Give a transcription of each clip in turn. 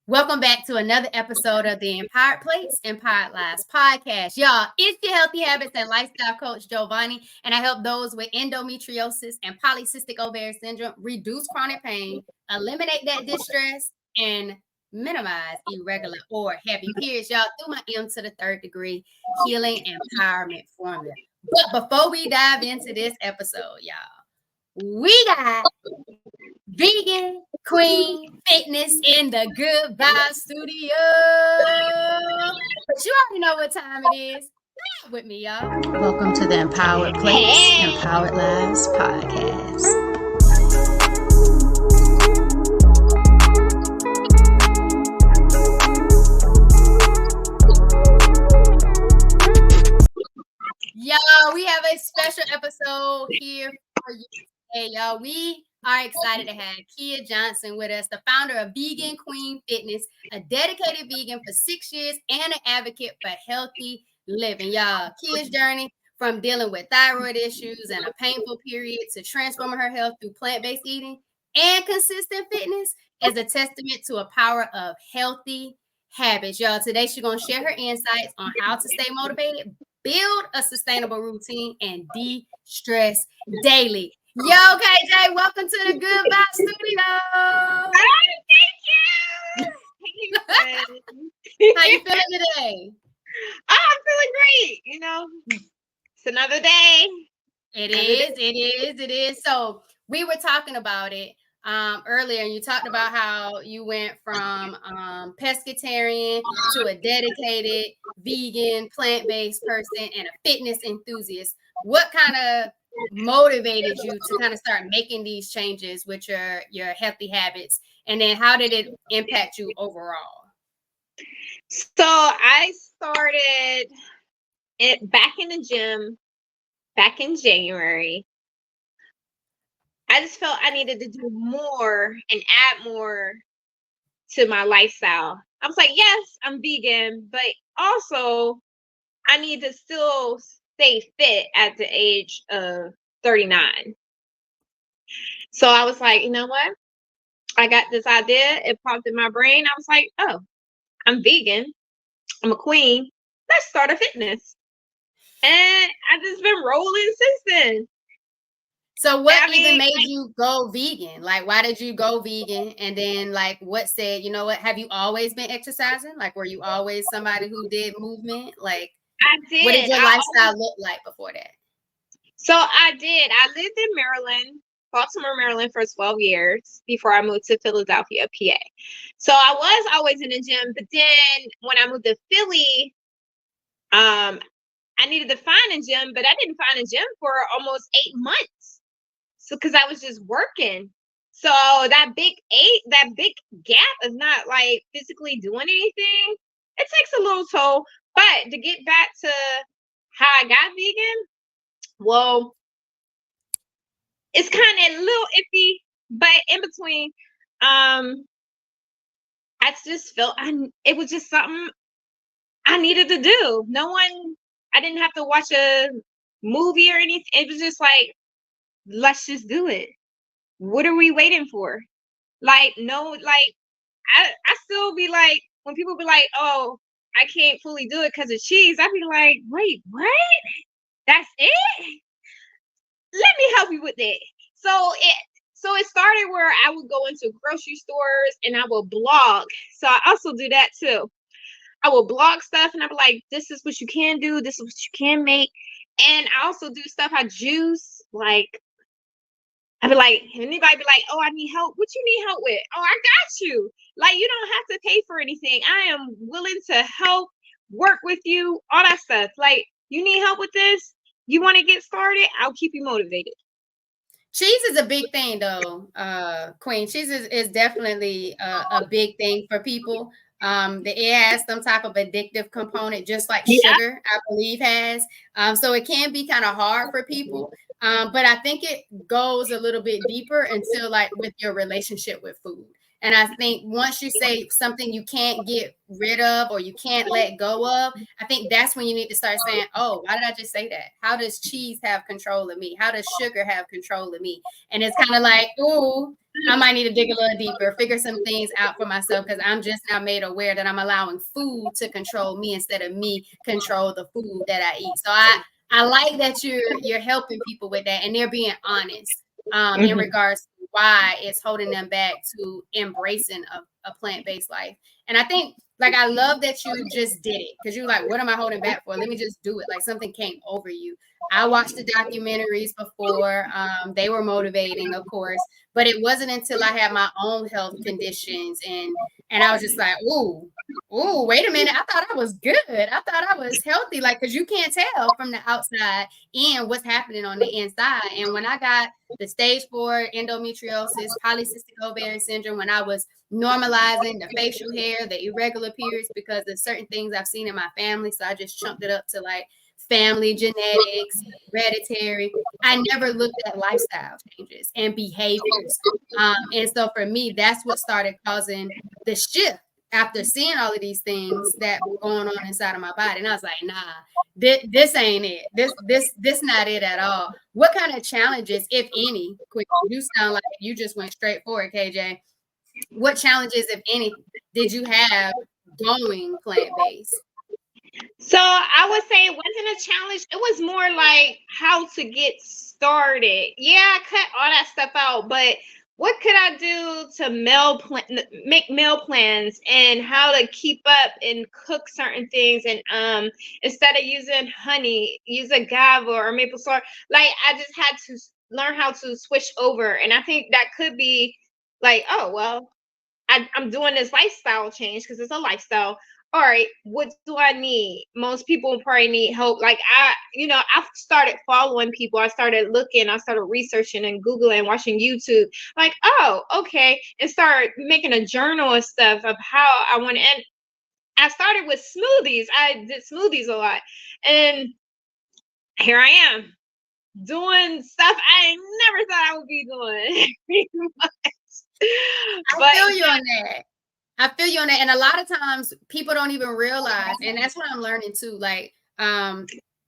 Welcome back to another episode of the Empowered Plates, Empowered Lives podcast. Y'all, it's your healthy habits and lifestyle coach, Giovanni, and I help those with endometriosis and polycystic ovarian syndrome reduce chronic pain, eliminate that distress, and minimize irregular or heavy periods, y'all, through my M to the third degree healing empowerment formula. But before we dive into this episode, y'all, we got Vegan Kween Fitness in the Good Vibe Studio. But you already know what time it is. Not with me, y'all. Welcome to the Empowered Plates, Empowered Lives podcast. Y'all, we have a special episode here for you today, y'all. We are excited to have Keya Johnson with us, the founder of Vegan Kween Fitness, a dedicated vegan for 6 years and an advocate for healthy living. Y'all, Keya's journey from dealing with thyroid issues and a painful period to transforming her health through plant-based eating and consistent fitness is a testament to a power of healthy habits. Y'all, today she's going to share her insights on how to stay motivated, build a sustainable routine, and de-stress daily. Yo, KJ, welcome to the Good Vibe Studio. Thank you. How you feeling today? Oh, I'm feeling great. It's another day. It is. So we were talking about it earlier, and you talked about how you went from pescatarian to a dedicated vegan, plant-based person and a fitness enthusiast. What kind of motivated you to kind of start making these changes with your healthy habits, and then how did it impact you overall? So I started it back in the gym back in January. I just felt I needed to do more and add more to my lifestyle. I was like, yes, I'm vegan, but also I need to still stay fit at the age of 39. So I was like, you know what? I got this idea. It popped in my brain. I was like, oh, I'm vegan. I'm a queen. Let's start a fitness. And I've just been rolling since then. So what even made you go vegan? Like, why did you go vegan? And then like what said, you know what, have you always been exercising? Like, were you always somebody who did movement? Like, I did. What did your lifestyle look like before that? So I did. I lived in Maryland, Baltimore, Maryland for 12 years before I moved to Philadelphia, PA. So I was always in the gym, but then when I moved to Philly, I needed to find a gym, but I didn't find a gym for almost 8 months. So because I was just working. So that big gap of not like physically doing anything, it takes a little toll. But to get back to how I got vegan, well, it's kind of a little iffy, but in between, I just felt it was just something I needed to do. I didn't have to watch a movie or anything. It was just like, let's just do it. What are we waiting for? Like, no, like, I still be like, when people be like, oh, I can't fully do it because of cheese, I'd be like, wait, what? That's it? Let me help you with that. So it started where I would go into grocery stores and I would blog. So I also do that too. I will blog stuff and I'd be like, this is what you can do. This is what you can make. And I also do stuff I juice. Like, I'd be like, anybody be like, oh, I need help. What you need help with? Oh, I got you. Like, you don't have to pay for anything. I am willing to help, work with you, all that stuff. Like, you need help with this? You want to get started? I'll keep you motivated. Cheese is a big thing though, Queen. Cheese is definitely a big thing for people. It has some type of addictive component, just like sugar, I believe, has. So it can be kind of hard for people. But I think it goes a little bit deeper until like with your relationship with food. And I think once you say something you can't get rid of or you can't let go of, I think that's when you need to start saying, oh, why did I just say that? How does cheese have control of me? How does sugar have control of me? And it's kind of like, ooh, I might need to dig a little deeper, figure some things out for myself, because I'm just now made aware that I'm allowing food to control me instead of me control the food that I eat. So I like that you're helping people with that, and they're being honest in regards to why it's holding them back to embracing a plant-based life. And I think, like, I love that you just did it, because you're like, what am I holding back for? Let me just do it. Like something came over you. I watched the documentaries before. They were motivating, of course, but it wasn't until I had my own health conditions and I was just like, ooh, wait a minute. I thought I was good. I thought I was healthy. Like, because you can't tell from the outside and what's happening on the inside. And when I got the stage 4 endometriosis, polycystic ovarian syndrome, when I was normalizing the facial hair, the irregular periods, because there's certain things I've seen in my family. So I just chunked it up to like family genetics, hereditary. I never looked at lifestyle changes and behaviors. And so for me, that's what started causing the shift after seeing all of these things that were going on inside of my body. And I was like, nah, this ain't it. This not it at all. What kind of challenges, if any, quick, you sound like you just went straight for it, KJ. What challenges, if any, did you have going plant-based? So I would say it wasn't a challenge. It was more like how to get started. Yeah, I cut all that stuff out, but what could I do to make meal plans and how to keep up and cook certain things, and instead of using honey, use agave or maple syrup. Like I just had to learn how to switch over, and I think that could be like, oh well, I'm doing this lifestyle change because it's a lifestyle. All right, what do I need? Most people probably need help. Like I've started following people. I started looking, I started researching and Googling, watching YouTube. Like, oh, okay. And start making a journal and stuff of how I want to end. I started with smoothies. I did smoothies a lot. And here I am doing stuff I never thought I would be doing. I feel you on that. I feel you on that. And a lot of times people don't even realize, and that's what I'm learning too, like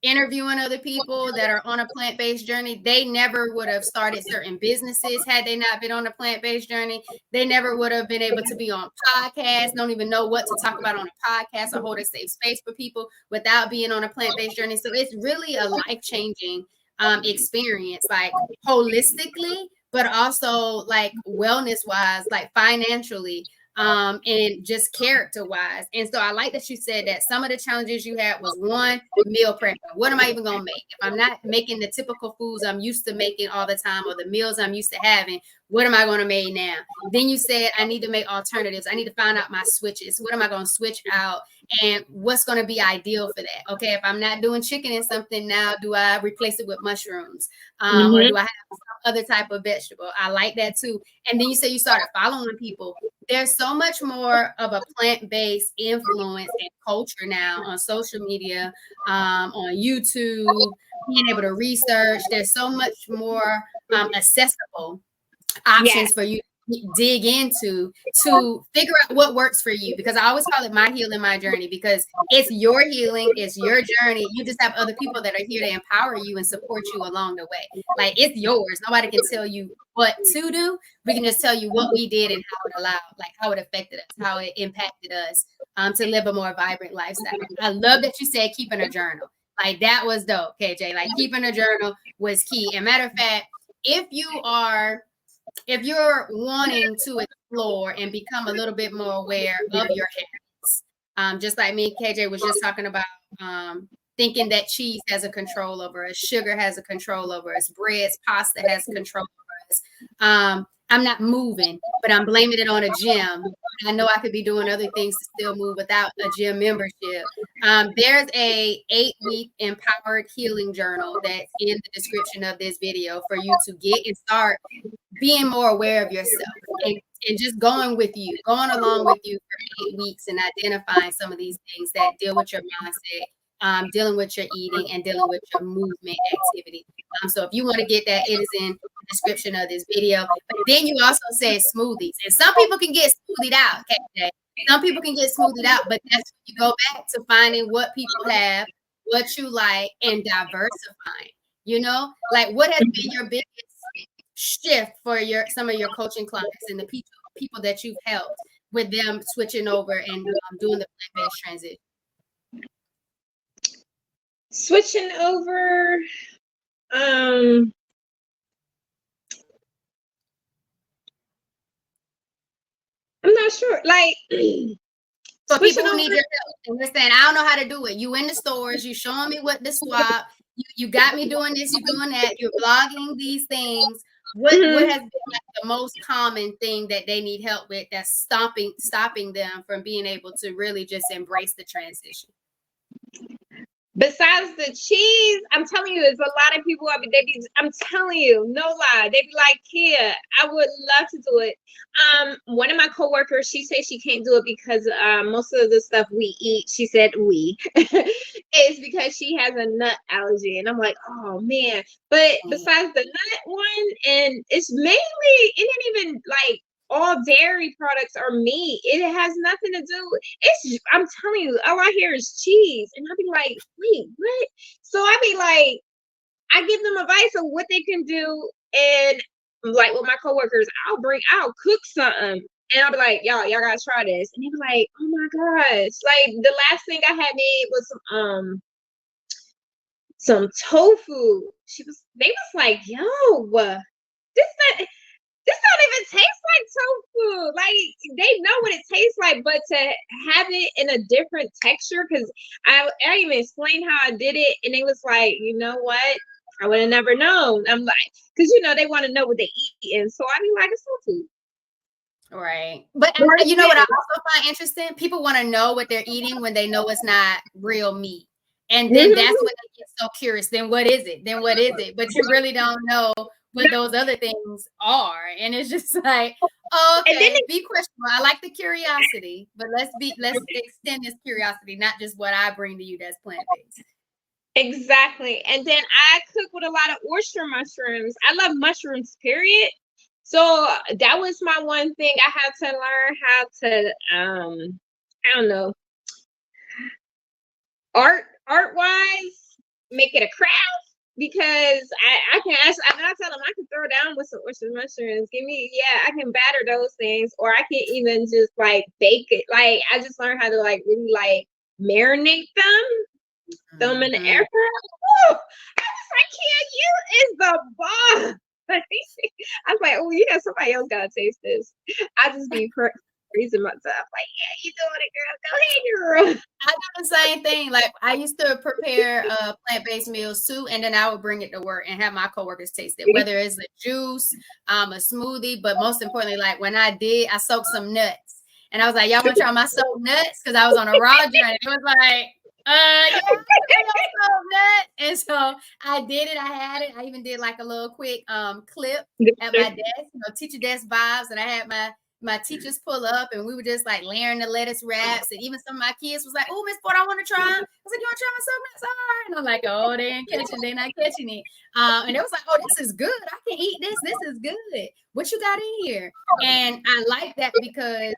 interviewing other people that are on a plant-based journey. They never would have started certain businesses had they not been on a plant-based journey. They never would have been able to be on podcasts, don't even know what to talk about on a podcast or hold a safe space for people without being on a plant-based journey. So it's really a life-changing experience, like holistically, but also like wellness wise, like financially, and just character wise. And so I like that you said that some of the challenges you had was one, meal prepping. What am I even gonna make? If I'm not making the typical foods I'm used to making all the time or the meals I'm used to having, what am I gonna make now? Then you said I need to make alternatives. I need to find out my switches. What am I gonna switch out? And what's going to be ideal for that? Okay, if I'm not doing chicken in something now, do I replace it with mushrooms? Or do I have some other type of vegetable? I like that too. And then you say you started following people. There's so much more of a plant-based influence and culture now on social media, on YouTube, being able to research. There's so much more accessible options for you to dig into to figure out what works for you, because I always call it my healing, my journey, because it's your healing, it's your journey. You just have other people that are here to empower you and support you along the way. Like it's yours. Nobody can tell you what to do. We can just tell you what we did and how it allowed, like how it affected us, how it impacted us to live a more vibrant lifestyle. I love that you said keeping a journal. Like that was dope, KJ. Like keeping a journal was key. And matter of fact, if you're wanting to explore and become a little bit more aware of your habits, just like me, KJ was just talking about, thinking that cheese has a control over us, sugar has a control over us, breads, pasta has control over us. I'm not moving, but I'm blaming it on a gym. I know I could be doing other things to still move without a gym membership. There's a 8-week empowered healing journal that's in the description of this video for you to get and start being more aware of yourself and just going along with you for 8 weeks and identifying some of these things that deal with your mindset, dealing with your eating and dealing with your movement activity. So if you want to get that, it is in the description of this video. But then you also said smoothies, and some people can get smoothied out. Okay? Some people can get smoothied out, but that's when you go back to finding what people have, what you like, and diversifying. You know, like what has been your biggest shift for some of your coaching clients and the people that you've helped with them switching over and doing the plant-based transition? Switching over, I'm not sure. Like, so people who need your help and they're saying, I don't know how to do it. You in the stores, you showing me what to swap. You got me doing this, you doing that. You're blogging these things. What has been like the most common thing that they need help with that's stopping them from being able to really just embrace the transition? Besides the cheese, I'm telling you, there's a lot of people. I'm telling you, no lie. They be like, Keya, I would love to do it. One of my coworkers, she said she can't do it because most of the stuff we eat, she said is because she has a nut allergy. And I'm like, oh man. But besides the nut one, and it's mainly, it ain't even like all dairy products are meat. It has nothing to do. I'm telling you, all I hear is cheese. And I'll be like, wait, what? So I be like, I give them advice of what they can do. And like with my coworkers, I'll cook something. And I'll be like, y'all gotta try this. And they be like, oh my gosh. Like the last thing I had made was some tofu. They was like, yo, this don't even taste like tofu. Like they know what it tastes like, but to have it in a different texture, because I even explained how I did it, and it was like, you know what? I would have never known. I'm like, because they want to know what they eat, and so I be like, it's tofu. Right. But you know what I also find interesting? People want to know what they're eating when they know it's not real meat. And then that's when they get so curious. Then what is it? But you really don't know what those other things are. And it's just like, oh, okay, be questionable. I like the curiosity, but let's extend this curiosity, not just what I bring to you that's plant-based. Exactly. And then I cook with a lot of oyster mushrooms. I love mushrooms, period. So that was my one thing. I had to learn how to, I don't know, art wise, make it a craft, because I can actually, I tell them I can throw down with some oyster mushrooms. I can batter those things, or I can even just like bake it. Like I just learned how to like really like marinate them, throw them in the air fryer. Oh, I was like, Keya, you is the boss. I was like, oh yeah, somebody else gotta taste this. I just be freezing myself, like, yeah, you doing it, girl. Go ahead, girl. I do the same thing. Like I used to prepare plant-based meals too, and then I would bring it to work and have my coworkers taste it, whether it's a juice, a smoothie, but most importantly, like when I soaked some nuts, and I was like, y'all want to try my soaked nuts? Because I was on a raw journey. It was like, yeah, and so I did it. I had it. I even did like a little quick clip at my desk, teacher desk vibes, and I had my teachers pull up, and we were just like layering the lettuce wraps, and even some of my kids was like, "Oh, Miss Ford, I want to try." I was like, "You want to try my soap nuts?" All right. And I'm like, "Oh, they're not catching it." And it was like, "Oh, this is good. I can eat this. This is good. What you got in here?" And I like that because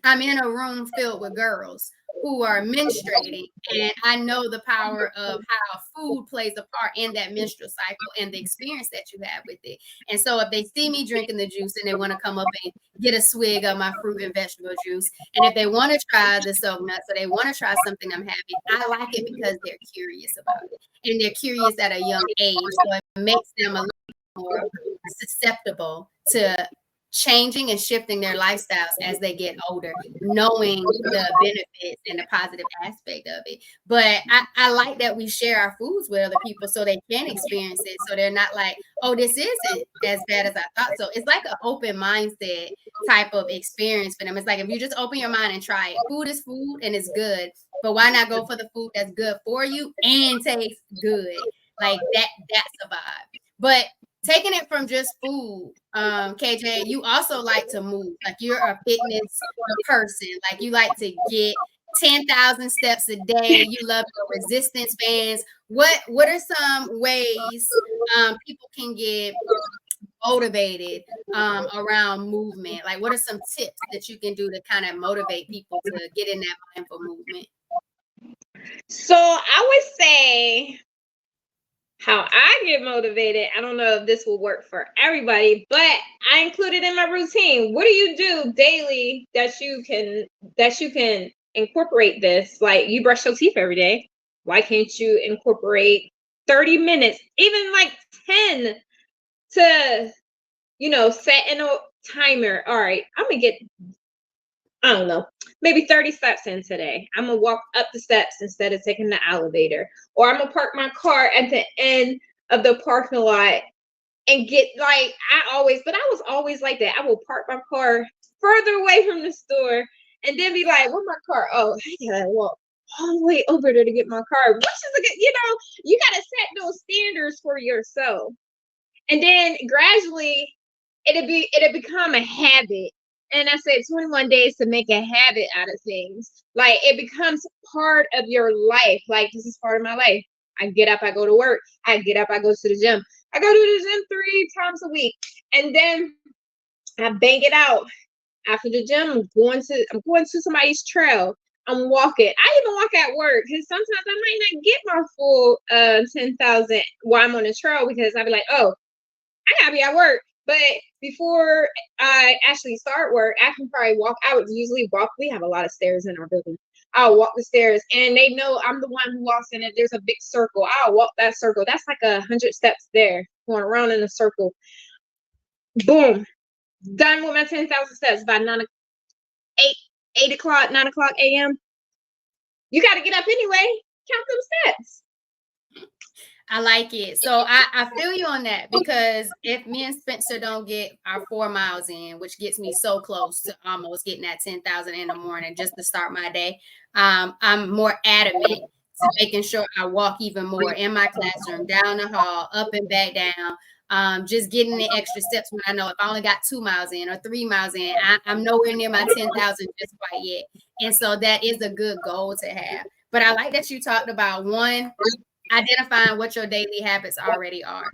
I'm in a room filled with girls who are menstruating, and I know the power of how food plays a part in that menstrual cycle and the experience that you have with it. And so if they see me drinking the juice and they want to come up and get a swig of my fruit and vegetable juice, and if they want to try the soap nuts or they want to try something I'm having, I like it because they're curious about it, and they're curious at a young age, so it makes them a little more susceptible to changing and shifting their lifestyles as they get older, knowing the benefits and the positive aspect of it. But I like that we share our foods with other people so they can experience it. So they're not like, oh, this isn't as bad as I thought. So it's like an open mindset type of experience for them. It's like, if you just open your mind and try it, food is food and it's good. But why not go for the food that's good for you and tastes good? Like that's a vibe. But taking it from just food, KJ, you also like to move. Like you're a fitness person. Like you like to get 10,000 steps a day. You love your resistance bands. What are some ways people can get motivated around movement? Like what are some tips that you can do to kind of motivate people to get in that mindful movement? So I would say How I get motivated, I don't know if this will work for everybody, but I include it in my routine. What do you do daily that you can incorporate this? Like, you brush your teeth every day. Why can't you incorporate 30 minutes, even like 10, to, set in a timer? All right, I'm gonna get, I don't know, maybe 30 steps in today. I'm gonna walk up the steps instead of taking the elevator. Or I'm gonna park my car at the end of the parking lot and get, like, but I was always like that. I will park my car further away from the store and then be like, where's my car? Oh, I gotta walk all the way over there to get my car. Which is a good, you gotta set those standards for yourself. And then gradually it'll become a habit. And I said 21 days to make a habit out of things. Like, it becomes part of your life. Like, this is part of my life. I get up, I go to work. I get up, I go to the gym. I go to the gym 3 times a week. And then I bang it out. After the gym, I'm going to somebody's trail. I'm walking. I even walk at work, because sometimes I might not get my full 10,000 while I'm on the trail, because I'll be like, oh, I gotta be at work. But before I actually start work, I can probably walk. I would usually walk. We have a lot of stairs in our building. I'll walk the stairs, and they know I'm the one who walks in. If there's a big circle, I'll walk that circle. That's like 100 steps there, going around in a circle. Boom, done with my 10,000 steps by 8 o'clock, 9 o'clock a.m. You got to get up anyway. Count them steps. I like it. So I feel you on that, because if me and Spencer don't get our 4 miles in, which gets me so close to almost getting that 10,000 in the morning just to start my day, I'm more adamant to making sure I walk even more in my classroom, down the hall, up and back down. Just getting the extra steps when I know if I only got 2 miles in or 3 miles in, I'm nowhere near my 10,000 just quite yet. And so that is a good goal to have. But I like that you talked about, one, identifying what your daily habits already are,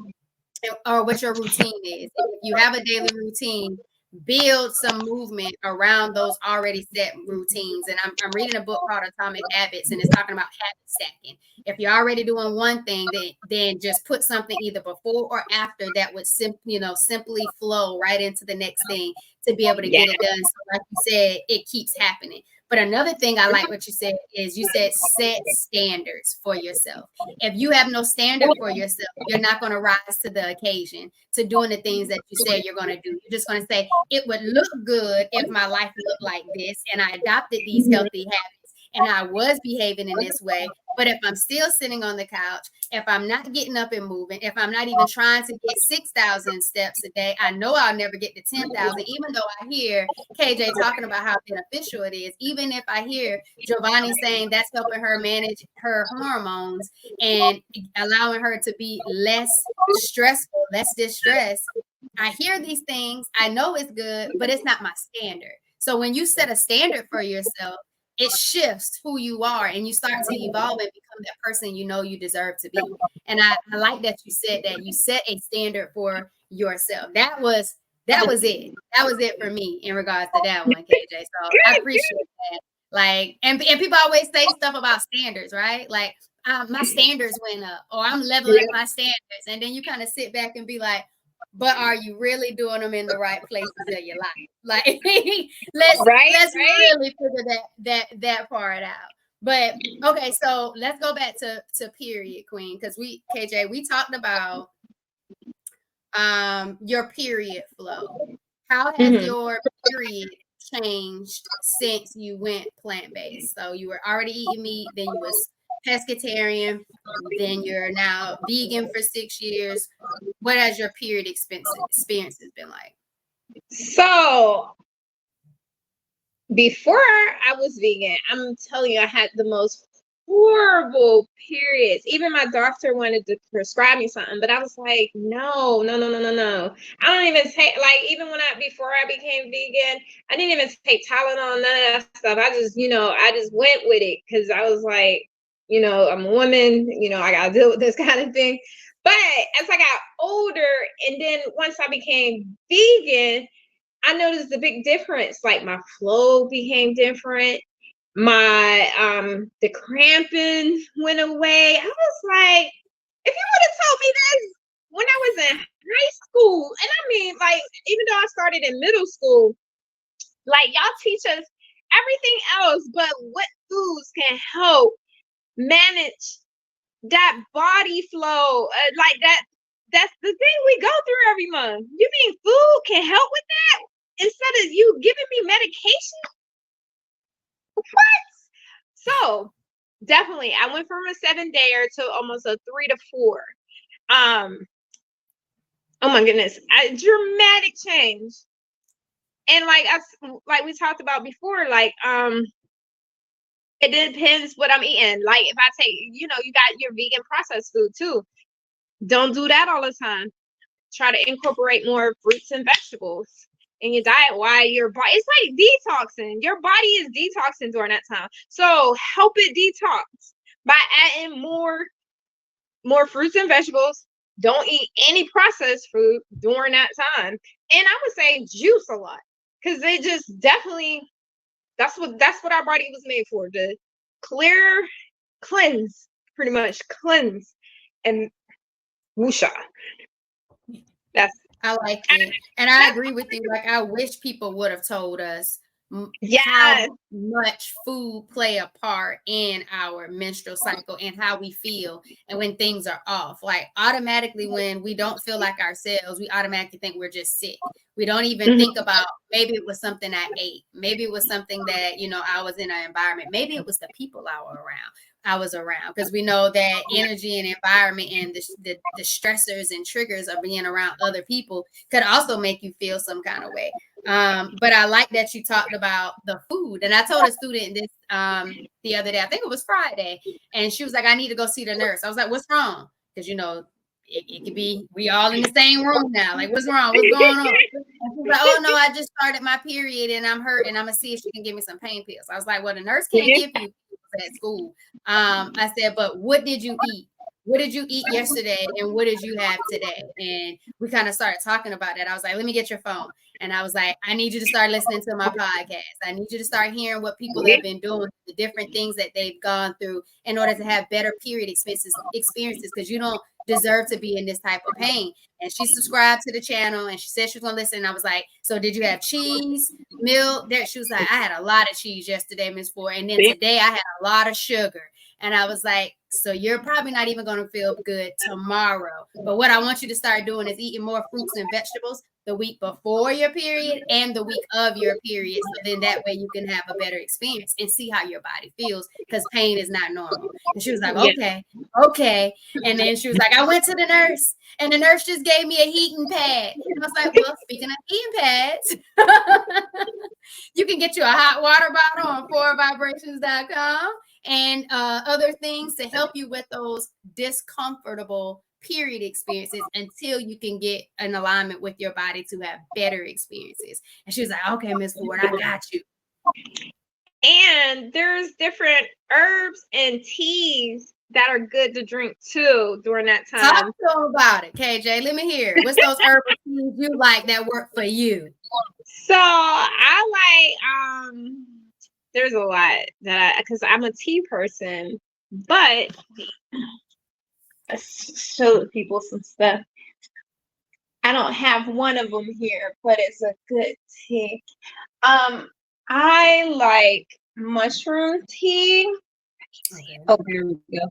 or what your routine is. If you have a daily routine, build some movement around those already set routines. And I'm reading a book called Atomic Habits, and it's talking about habit stacking. If you're already doing one thing, then just put something either before or after that would simply flow right into the next thing to be able to get it done. So like you said, it keeps happening. But another thing I like what you said is, you said set standards for yourself. If you have no standard for yourself, you're not going to rise to the occasion to doing the things that you say you're going to do. You're just going to say, it would look good if my life looked like this, and I adopted these healthy habits, and I was behaving in this way. But if I'm still sitting on the couch, if I'm not getting up and moving, if I'm not even trying to get 6,000 steps a day, I know I'll never get to 10,000, even though I hear KJ talking about how beneficial it is. Even if I hear Giovanni saying that's helping her manage her hormones and allowing her to be less stressful, less distressed. I hear these things. I know it's good, but it's not my standard. So when you set a standard for yourself, it shifts who you are, and you start to evolve and become that person you know you deserve to be. And I like that you said that you set a standard for yourself. That was it. That was it for me in regards to that one, KJ. So I appreciate that. Like, and people always say stuff about standards, right? Like, my standards went up, or I'm leveling my standards. And then you kind of sit back and be like, but are you really doing them in the right places of your life? Like, let's really figure that part out. But okay, so let's go back to period, Queen, because KJ, we talked about your period flow. How has your period changed since you went plant-based? So you were already eating meat, then you was pescatarian, then you're now vegan for 6 years. What has your period experiences been like? So before I was vegan, I'm telling you, I had the most horrible periods. Even my doctor wanted to prescribe me something, but I was like, no. I don't even take, like, even before I became vegan, I didn't even take Tylenol, none of that stuff. I just went with it, because I was like, I'm a woman, I gotta deal with this kind of thing. But as I got older, and then once I became vegan, I noticed a big difference. Like, my flow became different. My the cramping went away. I was like, If you would have told me this when I was in high school, and I mean, like, even though I started in middle school, like, y'all teach us everything else, but what foods can help manage that body flow, like that's the thing we go through every month. You mean food can help with that instead of you giving me medication? What? So definitely I went from a 7-dayer to almost a 3 to 4. Oh my goodness, a dramatic change. And like we talked about before, like it depends what I'm eating. Like if I take, you got your vegan processed food too. Don't do that all the time. Try to incorporate more fruits and vegetables in your diet. Why your body, it's like detoxing. Your body is detoxing during that time. So help it detox by adding more fruits and vegetables. Don't eat any processed food during that time. And I would say juice a lot, because they just definitely, that's what our body was made for, to cleanse, pretty much cleanse and woosha. I like it. And I agree with you. Like, I wish people would have told us Yes. how much food play a part in our menstrual cycle and how we feel and when things are off. Like, automatically when we don't feel like ourselves, we automatically think we're just sick. We don't even think about, maybe it was something I ate. Maybe it was something that, I was in an environment. Maybe it was the people I was around, because we know that energy and environment and the stressors and triggers of being around other people could also make you feel some kind of way. But I like that you talked about the food. And I told a student this the other day, I think it was Friday, and she was like, I need to go see the nurse. I was like, what's wrong? Because it could be, we all in the same room now. Like, what's wrong? What's going on? And she was like, oh no, I just started my period and I'm hurt and I'm gonna see if she can give me some pain pills. I was like, well, the nurse can't give you at school. I said, but what did you eat? What did you eat yesterday and what did you have today? And we kind of started talking about that. I was like, let me get your phone. And I was like, I need you to start listening to my podcast. I need you to start hearing what people have been doing, the different things that they've gone through in order to have better period experiences, because you don't deserve to be in this type of pain. And she subscribed to the channel and she said she was going to listen. And I was like, so did you have cheese, milk? There, she was like, I had a lot of cheese yesterday, Miss Ford. And then today I had a lot of sugar. And I was like, so you're probably not even going to feel good tomorrow. But what I want you to start doing is eating more fruits and vegetables the week before your period and the week of your period. So then that way you can have a better experience and see how your body feels, because pain is not normal. And she was like, okay. And then she was like, I went to the nurse and the nurse just gave me a heating pad. And I was like, well, speaking of heating pads, you can get you a hot water bottle on 4vibrations.com and other things to help you with those discomfortable period experiences until you can get an alignment with your body to have better experiences. And she was like, okay, Miss Ford, I got you. And there's different herbs and teas that are good to drink too during that time. Talk to them about it, KJ. Let me hear it. What's those herbal teas you like that work for you? So I like there's a lot that because I'm a tea person, but I showed people some stuff. I don't have one of them here, but it's a good tea. I like mushroom tea. Okay. Oh, here we go.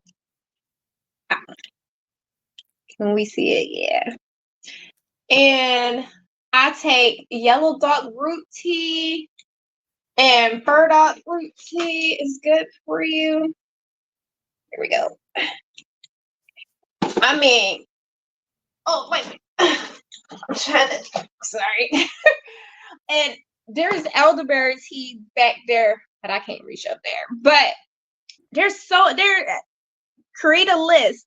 Can we see it? Yeah. And I take yellow dog root tea, and burdock root tea is good for you. Here we go. I mean, oh wait, I'm trying to. Sorry. And there's elderberry tea back there, but I can't reach up there. But create a list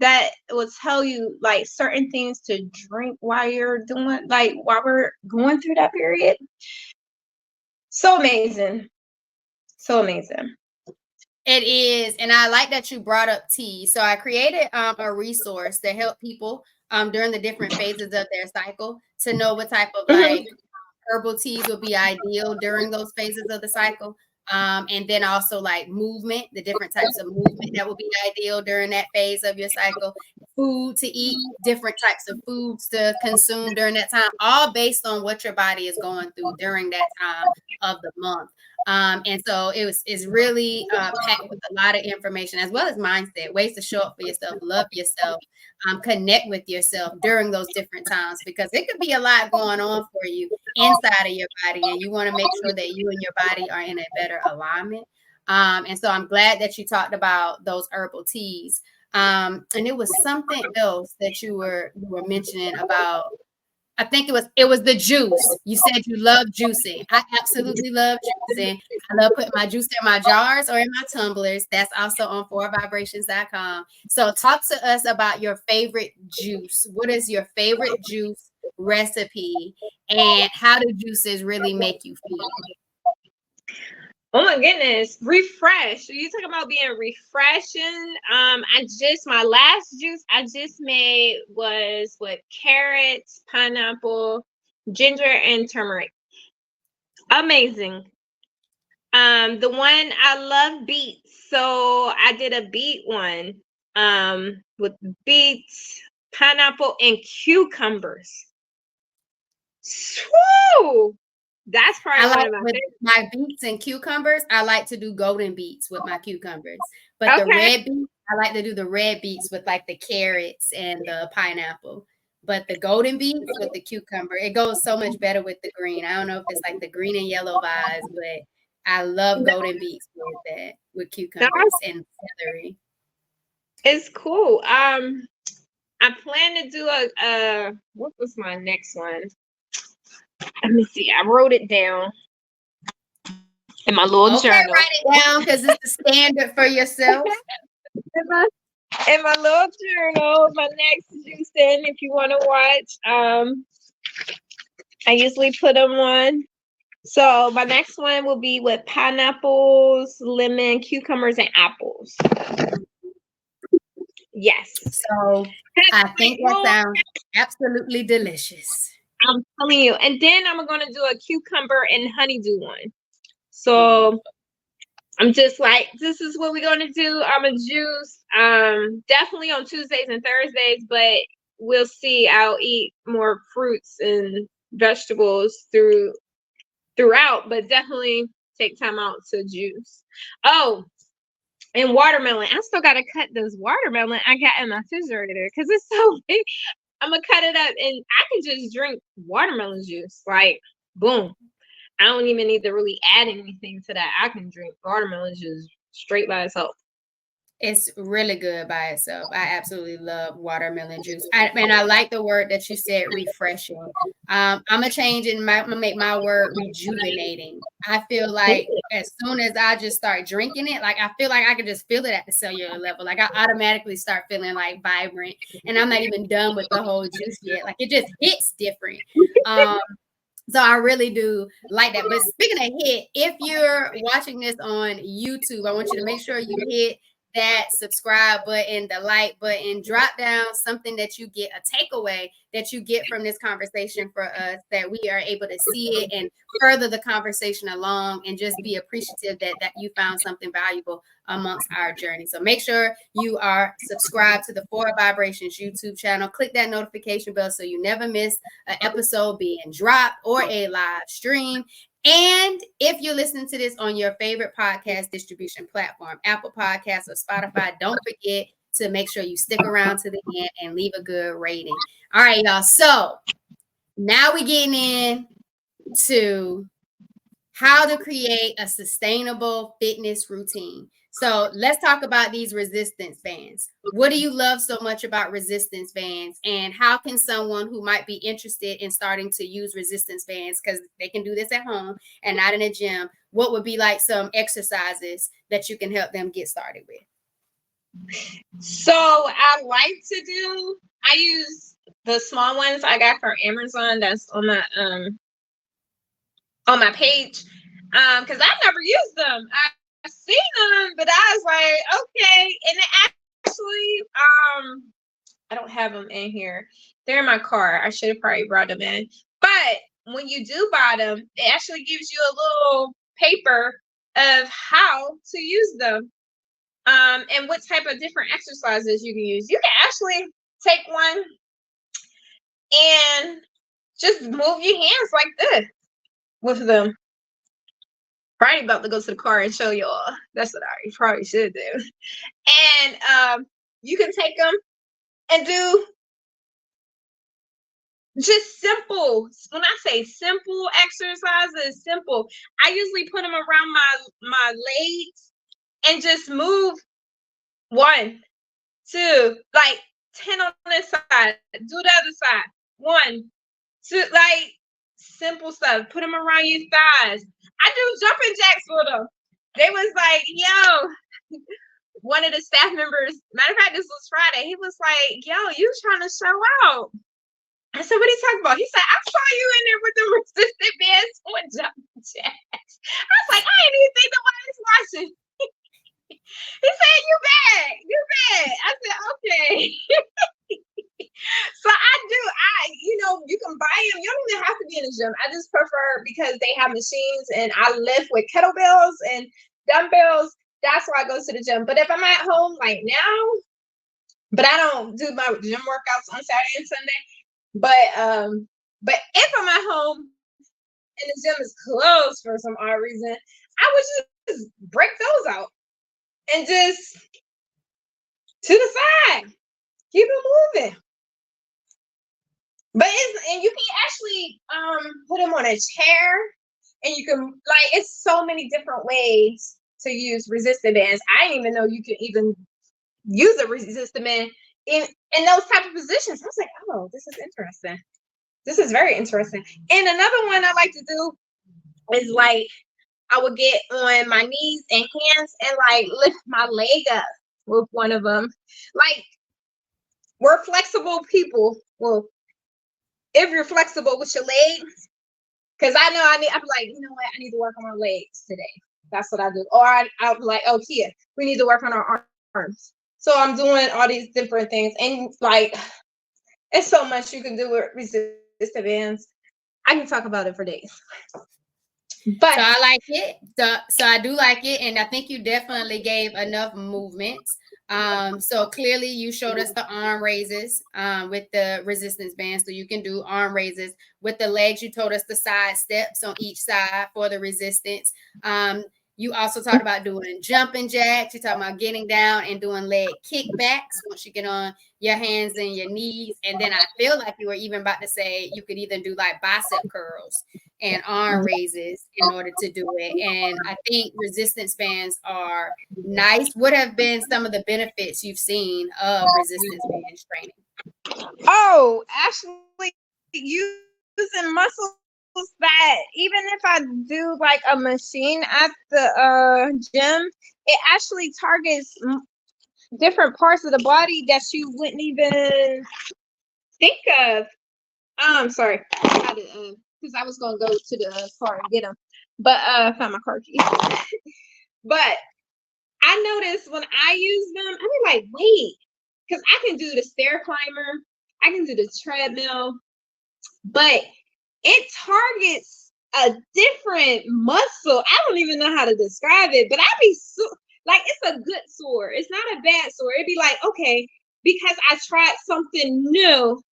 that will tell you like certain things to drink while you're doing, like while we're going through that period. So amazing. So amazing. It is. And I like that you brought up tea. So I created a resource to help people during the different phases of their cycle to know what type of like herbal teas would be ideal during those phases of the cycle. And then also like movement, the different types of movement that will be ideal during that phase of your cycle, food to eat, different types of foods to consume during that time, all based on what your body is going through during that time of the month. And so it's really packed with a lot of information as well as mindset, ways to show up for yourself, love yourself, connect with yourself during those different times, because it could be a lot going on for you inside of your body, and you want to make sure that you and your body are in a better alignment. And so I'm glad that you talked about those herbal teas. And it was something else that you were mentioning about. I think it was the juice. You said you love juicing. I absolutely love juicing. I love putting my juice in my jars or in my tumblers. That's also on 4vibrations.com. So talk to us about your favorite juice. What is your favorite juice recipe, and how do juices really make you feel? Oh my goodness, refresh. Are you talking about being refreshing? My last juice I just made was with carrots, pineapple, ginger, and turmeric. Amazing. The one I love beets, so I did a beet one with beets, pineapple, and cucumbers. Woo! That's probably one of my With favorites. my beets and cucumbers, I like to do golden beets with my cucumbers. But the Okay. red beets, I like to do the red beets with like the carrots and the pineapple. But the golden beets with the cucumber, it goes so much better with the green. I don't know if it's like the green and yellow vibes, but I love golden beets with that, with cucumbers and celery. It's cool. I plan to do a what was my next one? Let me see. I wrote it down in my little Okay, journal. write it down because it's the standard for yourself. In my little journal, my next juice in, if you want to watch. I usually put them on. So my next one will be with pineapples, lemon, cucumbers, and apples. Yes. So I think that sounds absolutely delicious. I'm telling you. And then I'm gonna do a cucumber and honeydew one. So I'm just like, this is what we're gonna do. I'm a juice. Definitely on Tuesdays and Thursdays, but we'll see. I'll eat more fruits and vegetables throughout, but definitely take time out to juice. Oh, and watermelon. I still gotta cut this watermelon I got in my refrigerator because it's so big. I'm gonna cut it up and I can just drink watermelon juice. Like, boom. I don't even need to really add anything to that. I can drink watermelon juice straight by itself. It's really good by itself. I absolutely love watermelon juice. And I like the word that you said, refreshing. I'm gonna change it. I'm gonna make my word rejuvenating. I feel like as soon as I just start drinking it, like I feel like I can just feel it at the cellular level. Like I automatically start feeling like vibrant, and I'm not even done with the whole juice yet. Like it just hits different. So I really do like that. But speaking of hit, if you're watching this on YouTube, I want you to make sure you hit that subscribe button, the like button, drop down something that you get, a takeaway that you get from this conversation for us, that we are able to see it and further the conversation along, and just be appreciative that you found something valuable amongst our journey. So make sure you are subscribed to the 4Vibrations YouTube channel. Click that notification bell so you never miss an episode being dropped or a live stream. And if you're listening to this on your favorite podcast distribution platform, Apple Podcasts or Spotify, don't forget to make sure you stick around to the end and leave a good rating. All right, y'all. So now we're getting into how to create a sustainable fitness routine. So let's talk about these resistance bands. What do you love so much about resistance bands? And how can someone who might be interested in starting to use resistance bands, because they can do this at home and not in a gym, what would be like some exercises that you can help them get started with? So I I use the small ones I got from Amazon that's on my page. Because I never used them. I've seen them, but I was like, okay. And it actually, I don't have them in here. They're in my car. I should have probably brought them in. But when you do buy them, it actually gives you a little paper of how to use them, and what type of different exercises you can use. You can actually take one and just move your hands like this with them. Probably about to go to the car and show y'all. That's what I probably should do. And you can take them and do just simple. When I say simple exercises, simple. I usually put them around my legs and just move 1, 2, like 10 on this side, do the other side, 1, 2, like simple stuff. Put them around your thighs. I do jumping jacks for them. They was like, yo, one of the staff members, matter of fact, this was Friday, he was like, yo, you trying to show out. I said, what are you talking about? He said, I saw you in there with the resistant bands on jumping jacks. I was like, I didn't even think nobody's watching. He said, you bad. I said, okay. So you can buy them. You don't even have to be in the gym. I just prefer, because they have machines and I lift with kettlebells and dumbbells. That's why I go to the gym. But if I'm at home like now, but I don't do my gym workouts on Saturday and Sunday. But if I'm at home and the gym is closed for some odd reason, I would just break those out and just to the side, keep it moving. But and you can actually put them on a chair, and you can, like, it's so many different ways to use resistant bands. I didn't even know you could even use a resistant band in those type of positions. I was like, oh, this is interesting. This is very interesting. And another one I like to do is, like, I would get on my knees and hands and, like, lift my leg up with one of them. Like, we're flexible people. Well, if you're flexible with your legs, because I know I'm like, you know what, I need to work on my legs today. That's what I do. Or I'll be like, oh, Keya, we need to work on our arms. So I'm doing all these different things. And, like, it's so much you can do with resistant bands. I can talk about it for days. But so I like it. So I do like it. And I think you definitely gave enough movements. So clearly you showed us the arm raises with the resistance band. So you can do arm raises with the legs. You told us the side steps on each side for the resistance. You also talked about doing jumping jacks. You talked about getting down and doing leg kickbacks once you get on your hands and your knees. And then I feel like you were even about to say you could even do like bicep curls and arm raises in order to do it. And I think resistance bands are nice. What have been some of the benefits you've seen of resistance bands training? Oh, actually, using muscles that even if I do like a machine at the gym, it actually targets different parts of the body that you wouldn't even think of. Sorry, because I was gonna go to the car and get them, but found my car keys. But I noticed when I use them, I be like, wait, because I can do the stair climber, I can do the treadmill, but it targets a different muscle. I don't even know how to describe it, but I be like, it's a good sore. It's not a bad sore. It'd be like, okay, because I tried something new,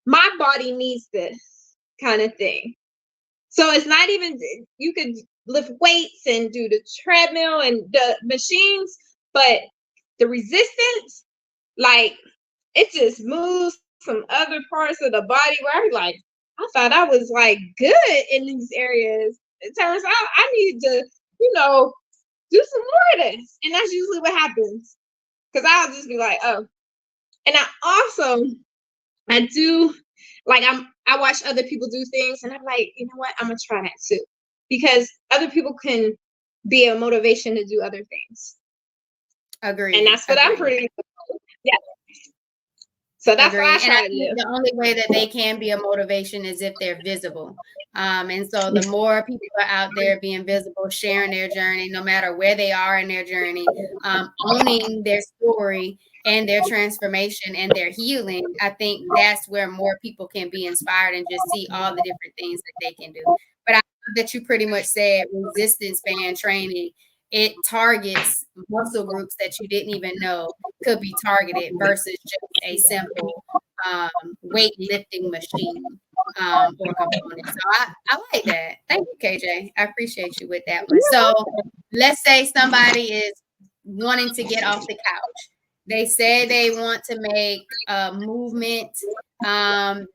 my body needs this kind of thing. So it's not even, you could lift weights and do the treadmill and the machines, but the resistance, like, it just moves some other parts of the body where I'm like, I thought I was like good in these areas. It turns out I need to, do some more of this. And that's usually what happens. Because I'll just be like, oh. And I do, like, I watch other people do things and I'm like, you know what? I'm going to try that too. Because other people can be a motivation to do other things. Agreed. And that's what I'm pretty, yeah. So that's what I try to do. The only way that they can be a motivation is if they're visible. And so the more people are out there being visible, sharing their journey, no matter where they are in their journey, owning their story and their transformation and their healing, I think that's where more people can be inspired and just see all the different things that they can do. But I that you pretty much said resistance band training, it targets muscle groups that you didn't even know could be targeted versus just a simple weightlifting machine or component. So I like that. Thank you, KJ. I appreciate you with that one. So let's say somebody is wanting to get off the couch. They say they want to make movement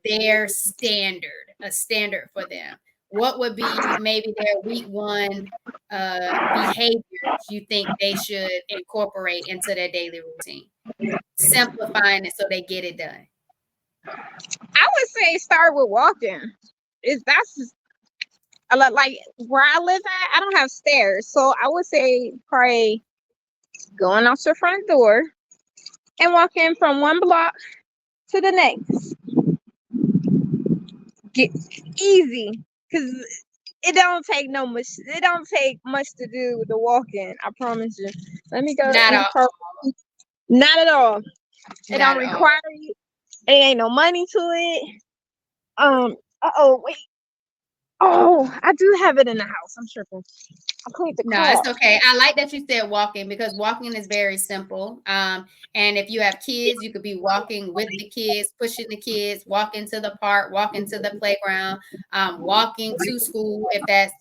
their standard, a standard for them. What would be maybe their week one behaviors you think they should incorporate into their daily routine? Simplifying it so they get it done. I would say start with walking. That's a lot, like where I live at, I don't have stairs. So I would say probably going out your front door and walking from one block to the next. Get easy, because it don't take much to do with the walking. I promise you. Let me go. Not at all. Not at all. It Not don't at all. require you. It ain't no money to it. Wait. Oh, I do have it in the house. I'm tripping. I cleaned the car. No, it's okay. I like that you said walking, because walking is very simple. And if you have kids, you could be walking with the kids, pushing the kids, walking to the park, walking to the playground, walking to school if that's,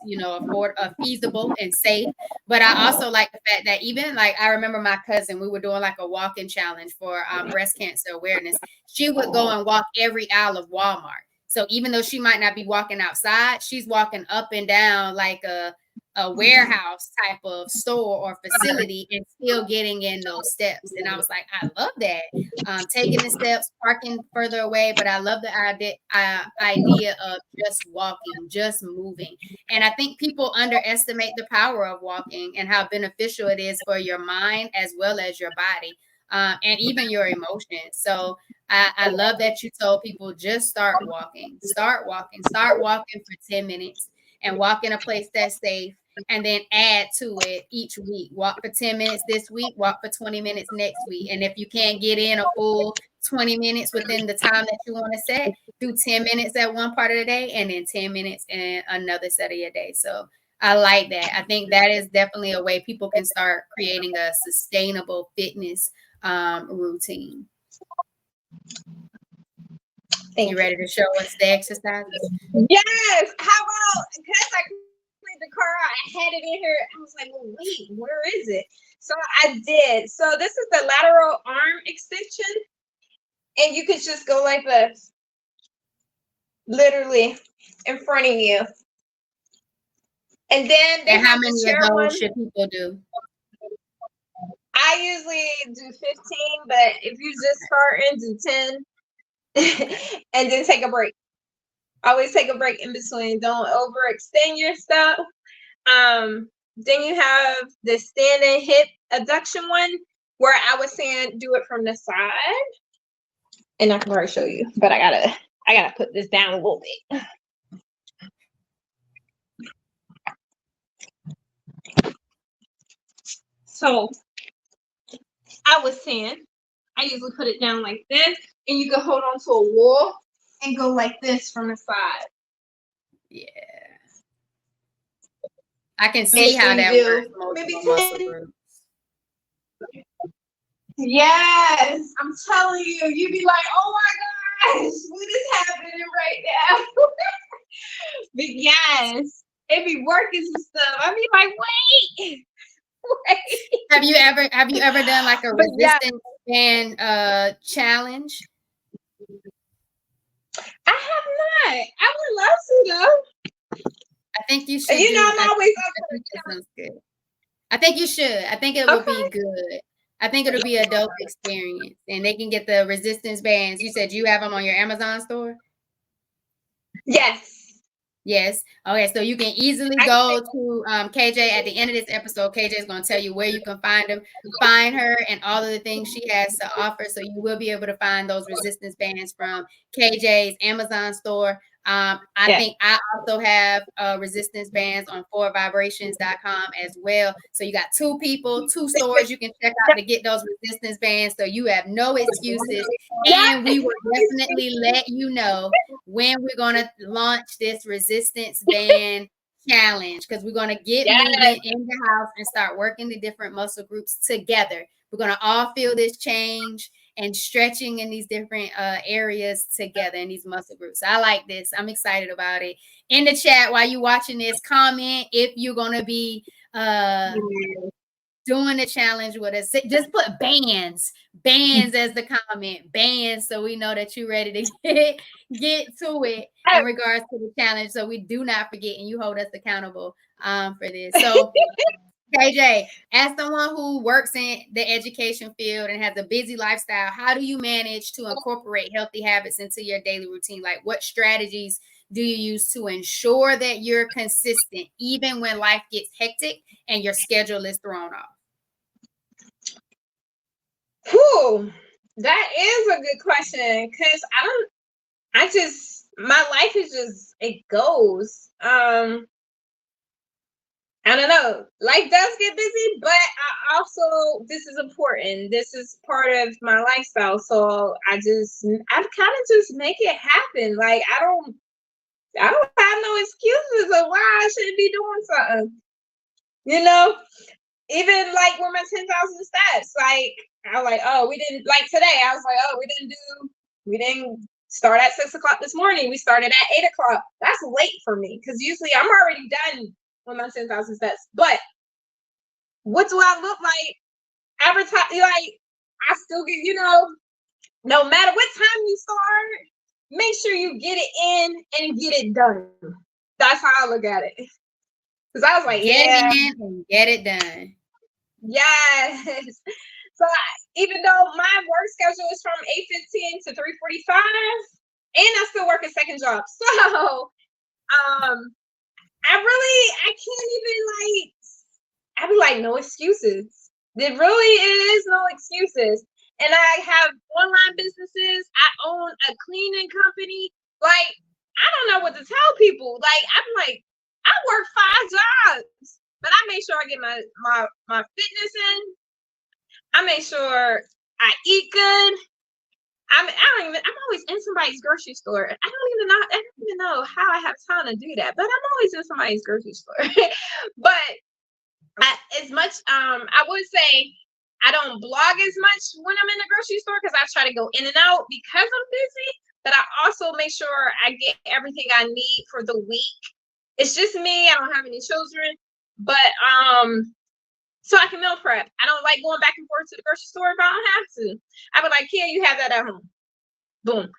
feasible and safe. But I also like the fact that even like I remember my cousin, we were doing like a walking challenge for breast cancer awareness. She would go and walk every aisle of Walmart. So even though she might not be walking outside, she's walking up and down like a warehouse type of store or facility and still getting in those steps. And I was like, I love that. Taking the steps, parking further away, but I love the idea of just walking, just moving. And I think people underestimate the power of walking and how beneficial it is for your mind as well as your body. And even your emotions. So I love that you told people just start walking for 10 minutes and walk in a place that's safe, and then add to it each week. Walk for 10 minutes this week, walk for 20 minutes next week. And if you can't get in a full 20 minutes within the time that you want to set, do 10 minutes at one part of the day and then 10 minutes in another set of your day. So I like that. I think that is definitely a way people can start creating a sustainable fitness routine. You ready to show us the exercises? Yes. How about, because I cleaned the car out, I had it in here. I was like, well, wait, where is it? So I did. So this is the lateral arm extension. And you could just go like this. Literally in front of you. And then and how many of those should people do? I usually do 15, but if you just start into 10 and then take a break. Always take a break in between. Don't overextend yourself. Then you have the standing hip abduction one, where I was saying do it from the side. And I can already show you, but I gotta put this down a little bit. So I was saying, I usually put it down like this, and you can hold on to a wall and go like this from the side. Yeah. I can see how that works. Maybe muscle groups. Yes, I'm telling you, you'd be like, oh my gosh, what is happening right now? But yes, it be working some stuff. I be like, wait. Have you ever done like a resistance band challenge? I have not. I would love to though. I think you should. I'm always good. I think you should. I think it will be good. I think it'll be a dope experience, and they can get the resistance bands. You said you have them on your Amazon store? Yes. Yes. Okay. So you can easily go to KJ at the end of this episode. KJ is going to tell you where you can find them, find her, and all of the things she has to offer. So you will be able to find those resistance bands from KJ's Amazon store. I think I also have resistance bands on 4vibrations.com as well. So you got two stores you can check out to get those resistance bands. So you have no excuses. And we will definitely let you know when we're going to launch this resistance band challenge, because we're going to get moving in the house and start working the different muscle groups together. We're going to all feel this change and stretching in these different areas together in these muscle groups. I like this. I'm excited about it. In the chat, while you're watching this, comment if you're going to be doing the challenge with us. Just put bands as the comment, bands, so we know that you're ready to get to it in regards to the challenge, so we do not forget and you hold us accountable for this. So KJ, as someone who works in the education field and has a busy lifestyle, how do you manage to incorporate healthy habits into your daily routine? Like, what strategies do you use to ensure that you're consistent even when life gets hectic and your schedule is thrown off? Whew, that is a good question, because my life is just, it goes. I don't know. Life does get busy, but I also, this is important. This is part of my lifestyle. So I kind of just make it happen. Like, I don't have no excuses of why I shouldn't be doing something. You know, even like with my 10,000 steps, like, I was like, oh, we didn't, like today, I was like, oh, we didn't start at 6 o'clock this morning. We started at 8 o'clock. That's late for me, because usually I'm already done with my 10,000 steps. But what do I look like? Advertise, like, I still get, no matter what time you start, make sure you get it in and get it done. That's how I look at it. Because I was like, get it in and get it done. Yes. So even though my work schedule is from 8:15 to 3:45, and I still work a second job, so I can't even, I be like, no excuses. There really is no excuses. And I have online businesses. I own a cleaning company. Like, I don't know what to tell people. Like, I'm like, I work 5 jobs, but I make sure I get my fitness in. I make sure I eat good. I'm always in somebody's grocery store. I don't even know how I have time to do that, but I'm always in somebody's grocery store. But as much, I would say I don't blog as much when I'm in the grocery store, because I try to go in and out because I'm busy. But I also make sure I get everything I need for the week. It's just me. I don't have any children, but so I can meal prep. I don't like going back and forth to the grocery store if I don't have to. I would like, Keya, you have that at home. Boom.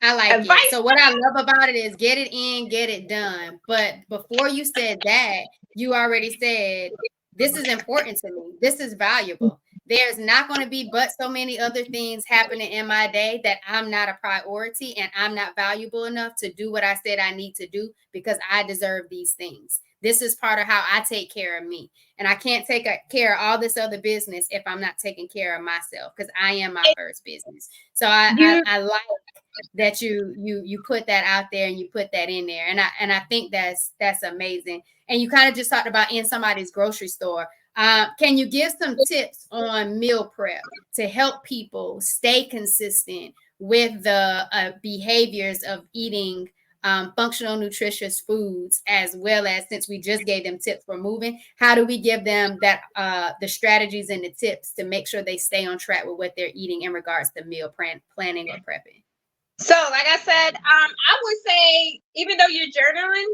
I like it. So what I love about it is get it in, get it done. But before you said that, you already said, this is important to me. This is valuable. There's not going to be but so many other things happening in my day that I'm not a priority and I'm not valuable enough to do what I said I need to do, because I deserve these things. This is part of how I take care of me. And I can't take care of all this other business if I'm not taking care of myself, because I am my first business. So I like that you put that out there and you put that in there. And I think that's amazing. And you kind of just talked about in somebody's grocery store. Can you give some tips on meal prep to help people stay consistent with the behaviors of eating functional, nutritious foods, as well as, since we just gave them tips for moving, how do we give them that the strategies and the tips to make sure they stay on track with what they're eating in regards to meal planning or prepping? So, like I said, I would say, even though you're journaling,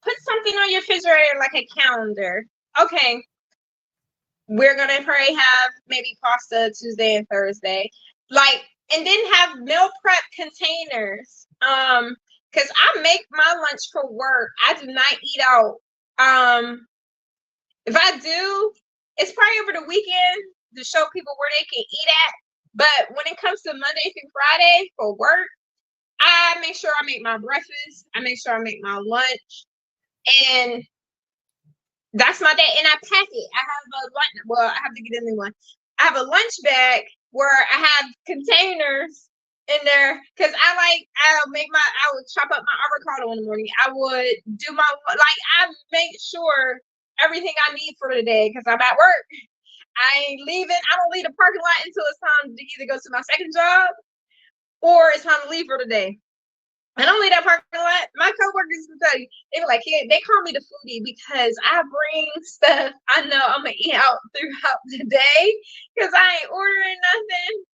put something on your refrigerator, like a calendar. Okay, we're gonna probably have maybe pasta Tuesday and Thursday, and then have meal prep containers. Because I make my lunch for work. I do not eat out. If I do, it's probably over the weekend to show people where they can eat at. But when it comes to Monday through Friday for work, I make sure I make my breakfast. I make sure I make my lunch, and that's my day. And I pack it. I have a lunch. Well, I have to get a new one. I have a lunch bag where I have containers in there, because I would chop up my avocado in the morning. I would do I make sure everything I need for the day, because I'm at work. I don't leave the parking lot until it's time to either go to my second job or it's time to leave for the day. And only that parking lot, my coworkers will tell you, they were like, yeah, they call me the foodie because I bring stuff I know I'm gonna eat out throughout the day because I ain't ordering nothing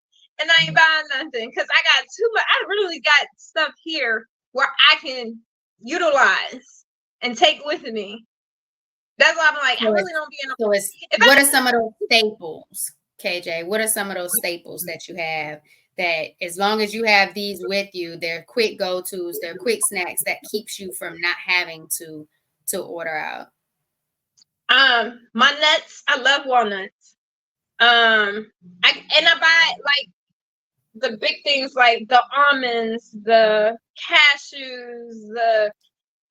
and I ain't buying nothing because I got too much. I really got stuff here where I can utilize and take with me. That's why I'm like, I really don't be in. So it's what are some of those staples, KJ? What are some of those staples that you have that, as long as you have these with you, they're quick go-tos, they're quick snacks that keeps you from not having to order out? My nuts. I love walnuts. I buy like the big things like the almonds, the cashews, the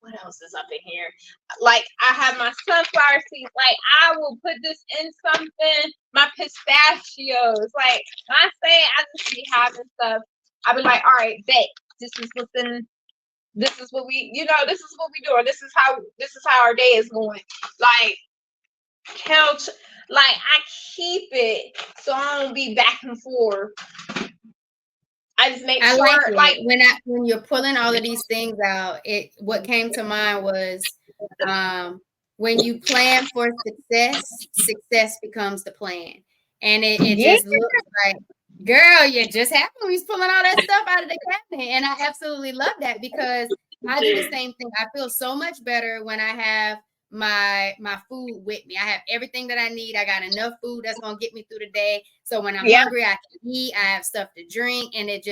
what else is up in here? Like I have my sunflower seeds. Like I will put this in something. My pistachios. Like when I say I just be having stuff, I be like, all right, bet this is what's in. This is what we, this is what we doing. This is how our day is going. Like couch, like I keep it so I don't be back and forth. I just make sure, like when you're pulling all of these things out, what came to mind was when you plan for success becomes the plan. And it just looks like, girl, you just happened. We was pulling all that stuff out of the cabinet. And I absolutely love that because I do the same thing. I feel so much better when I have my food with me. I have everything that I need. I got enough food that's gonna get me through the day. So when I'm hungry, I can eat. I have stuff to drink, and it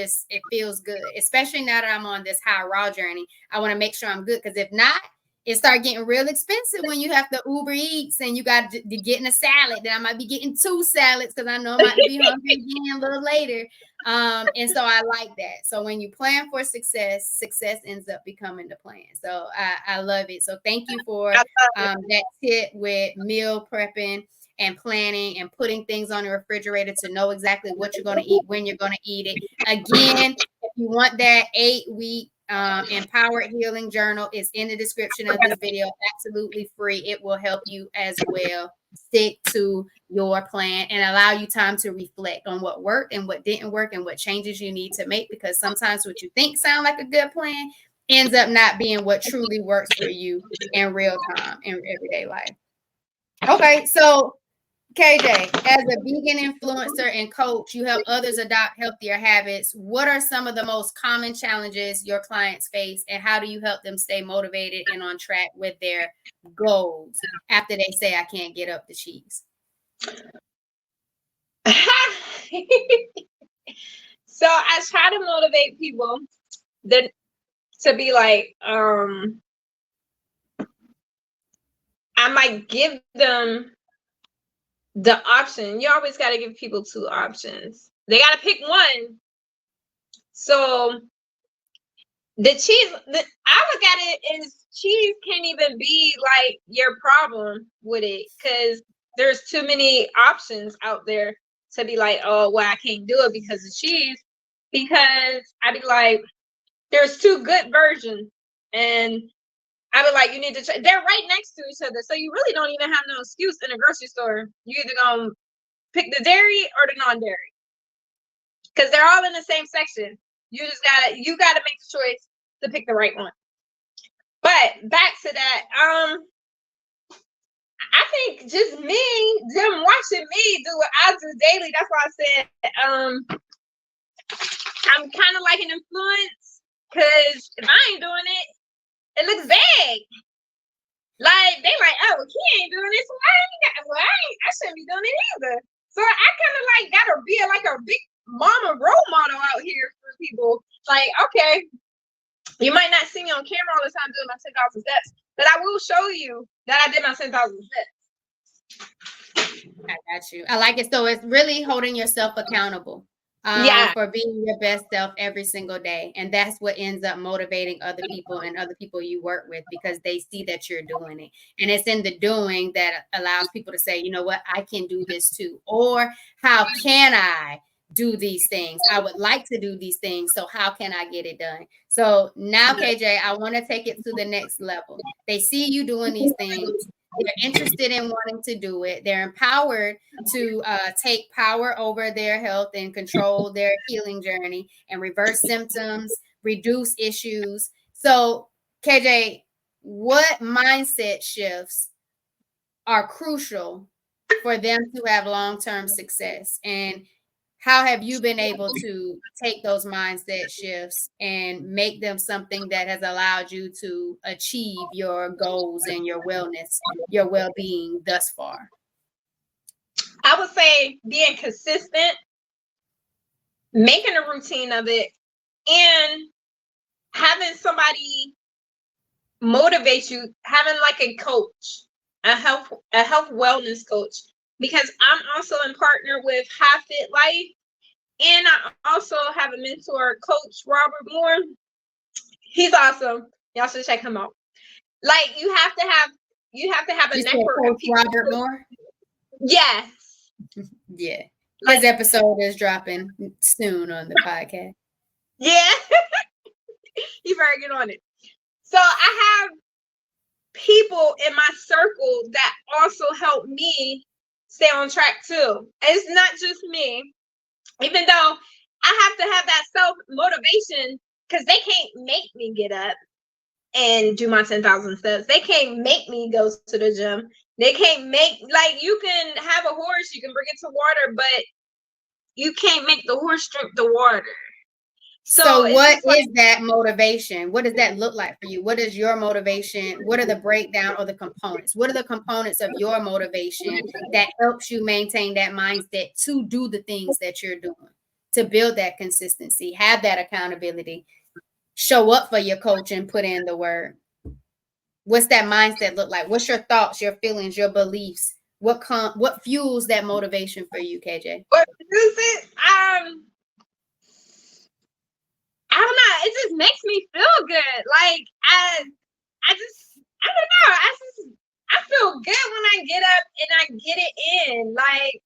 feels good. Especially now that I'm on this high raw journey, I want to make sure I'm good, because if not, it start getting real expensive when you have to Uber Eats and you got to get in a salad. Then I might be getting 2 salads because I know I might be hungry again a little later. And so I like that. So when you plan for success ends up becoming the plan. So I love it. So thank you for that tip with meal prepping and planning and putting things on the refrigerator to know exactly what you're going to eat, when you're going to eat it. Again, if you want that 8-week Empowered Healing Journal, is in the description of this video. Absolutely free. It will help you as well stick to your plan and allow you time to reflect on what worked and what didn't work and what changes you need to make, because sometimes what you think sound like a good plan ends up not being what truly works for you in real time in everyday life. Okay, so KJ, as a vegan influencer and coach, you help others adopt healthier habits. What are some of the most common challenges your clients face, and how do you help them stay motivated and on track with their goals after they say, I can't get up the cheese? So I try to motivate people to be like, I might give them the option. You always got to give people 2 options. They got to pick one. So the cheese, I look at it as cheese can't even be like your problem with it, because there's too many options out there to be like, oh, well, I can't do it because of cheese. Because I'd be like, there's 2 good versions, and I be like, you need to try. They're right next to each other, so you really don't even have no excuse in a grocery store. You either gonna pick the dairy or the non-dairy, because they're all in the same section. You gotta make the choice to pick the right one. But back to that, I think just them watching me do what I do daily. That's why I said I'm kind of like an influence, because if I ain't doing it, it looks vague. Like they like, oh, he ain't doing this. I shouldn't be doing it either. So I kind of like gotta be like a big mama role model out here for people. Like, okay, you might not see me on camera all the time doing my 10,000 steps, but I will show you that I did my 10,000 steps. I got you. I like it. So it's really holding yourself accountable. For being your best self every single day. And that's what ends up motivating other people and other people you work with, because they see that you're doing it. And it's in the doing that allows people to say, you know what, I can do this too. Or how can I do these things? I would like to do these things. So how can I get it done? So now, KJ, I want to take it to the next level. They see you doing these things. They're interested in wanting to do it. They're empowered to take power over their health and control their healing journey and reverse symptoms, reduce issues. So, KJ, what mindset shifts are crucial for them to have long-term success? And how have you been able to take those mindset shifts and make them something that has allowed you to achieve your goals and your wellness, your well-being thus far? I would say being consistent, making a routine of it, and having somebody motivate you, having like a coach, a health wellness coach. Because I'm also in partner with High Fit Life, and I also have a mentor, Coach Robert Moore. He's awesome. Y'all should check him out. Like you have to have a network of people. Robert Moore? Yes. Yeah. His episode is dropping soon on the podcast. Yeah. He's very good on it. So I have people in my circle that also help me stay on track too. It's not just me. Even though I have to have that self-motivation, because they can't make me get up and do my 10,000 steps. They can't make me go to the gym. They can't make, like, you can have a horse, you can bring it to water, but you can't make the horse drink the water. So what is that motivation? What does that look like for you? What is your motivation? What are the breakdown or the components? What are the components of your motivation that helps you maintain that mindset to do the things that you're doing, to build that consistency, have that accountability, show up for your coach and put in the work? What's that mindset look like? What's your thoughts, your feelings, your beliefs? What fuels that motivation for you, KJ? What fuels it? I don't know. It just makes me feel good. Like I don't know. I feel good when I get up and I get it in. Like,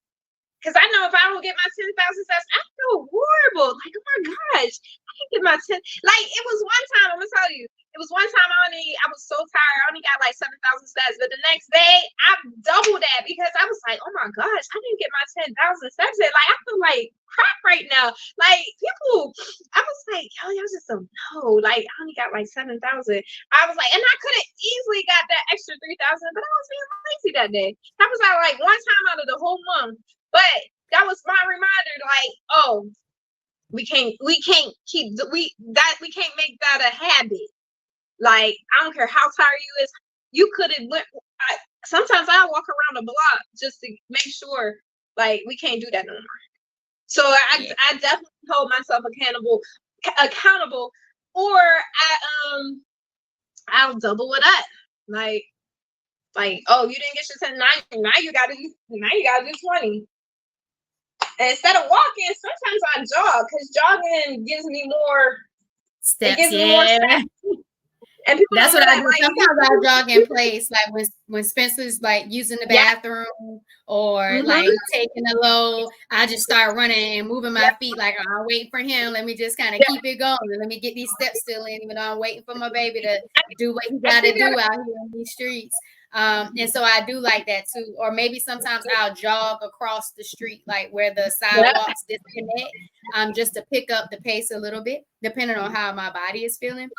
because I know if I don't get my 10,000 steps, I feel horrible. Like, oh my gosh, I can't get my 10. Like, it was one time, I'm gonna tell you, it was one time I was so tired, I only got like 7,000 steps. But the next day, I doubled that because I was like, oh my gosh, I didn't get my 10,000 steps in. Like, I feel like crap right now. Like, people, I was like, yo, y'all just don't know. Like, I only got like 7,000. I was like, and I could have easily got that extra 3,000, but I was being lazy that day. That was like one time out of the whole month. But that was my reminder, like, oh, we can't make that a habit. Like, I don't care how tired you is. You could have went. Sometimes I walk around the block just to make sure, like, we can't do that no more. So I definitely hold myself accountable, or I'll double it up. Like, oh, you didn't get your 10, now you gotta do 20. And instead of walking, sometimes I jog, because jogging gives me more steps. And that's what I do. Sometimes I jog in place, like when Spencer's like using the bathroom or like taking a load, I just start running and moving my feet. Like, I'll wait for him. Let me just kind of keep it going. Let me get these steps still in, even though I'm waiting for my baby to do what he got to do out here in these streets. And so I do like that too. Or maybe sometimes I'll jog across the street, like where the sidewalks disconnect, just to pick up the pace a little bit, depending on how my body is feeling.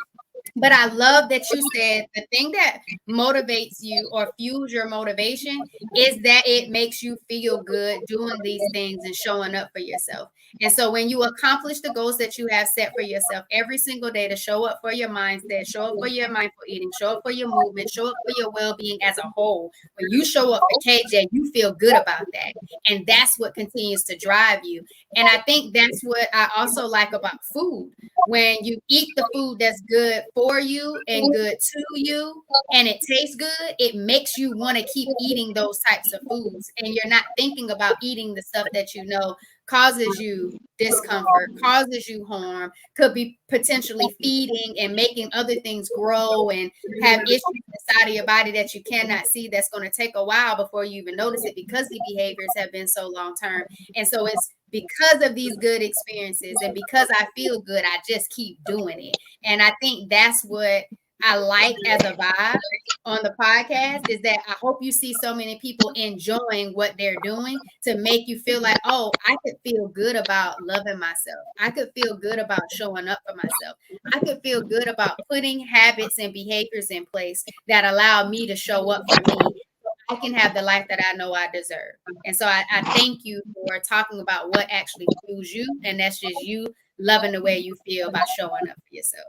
But I love that you said the thing that motivates you or fuels your motivation is that it makes you feel good doing these things and showing up for yourself. And so when you accomplish the goals that you have set for yourself every single day, to show up for your mindset, show up for your mindful eating, show up for your movement, show up for your well-being as a whole, when you show up for KJ, you feel good about that. And that's what continues to drive you. And I think that's what I also like about food. When you eat the food that's good for you and good to you, and it tastes good, it makes you want to keep eating those types of foods. And you're not thinking about eating the stuff that you know causes you discomfort, causes you harm, could be potentially feeding and making other things grow and have issues inside of your body that you cannot see, that's going to take a while before you even notice it, because the behaviors have been so long term. And so it's because of these good experiences and because I feel good, I just keep doing it. And I think that's what I like as a vibe on the podcast is that I hope you see so many people enjoying what they're doing to make you feel like, oh, I could feel good about loving myself. I could feel good about showing up for myself. I could feel good about putting habits and behaviors in place that allow me to show up for me. So I can have the life that I know I deserve. And so I thank you for talking about what actually fuels you. And that's just you loving the way you feel by showing up for yourself.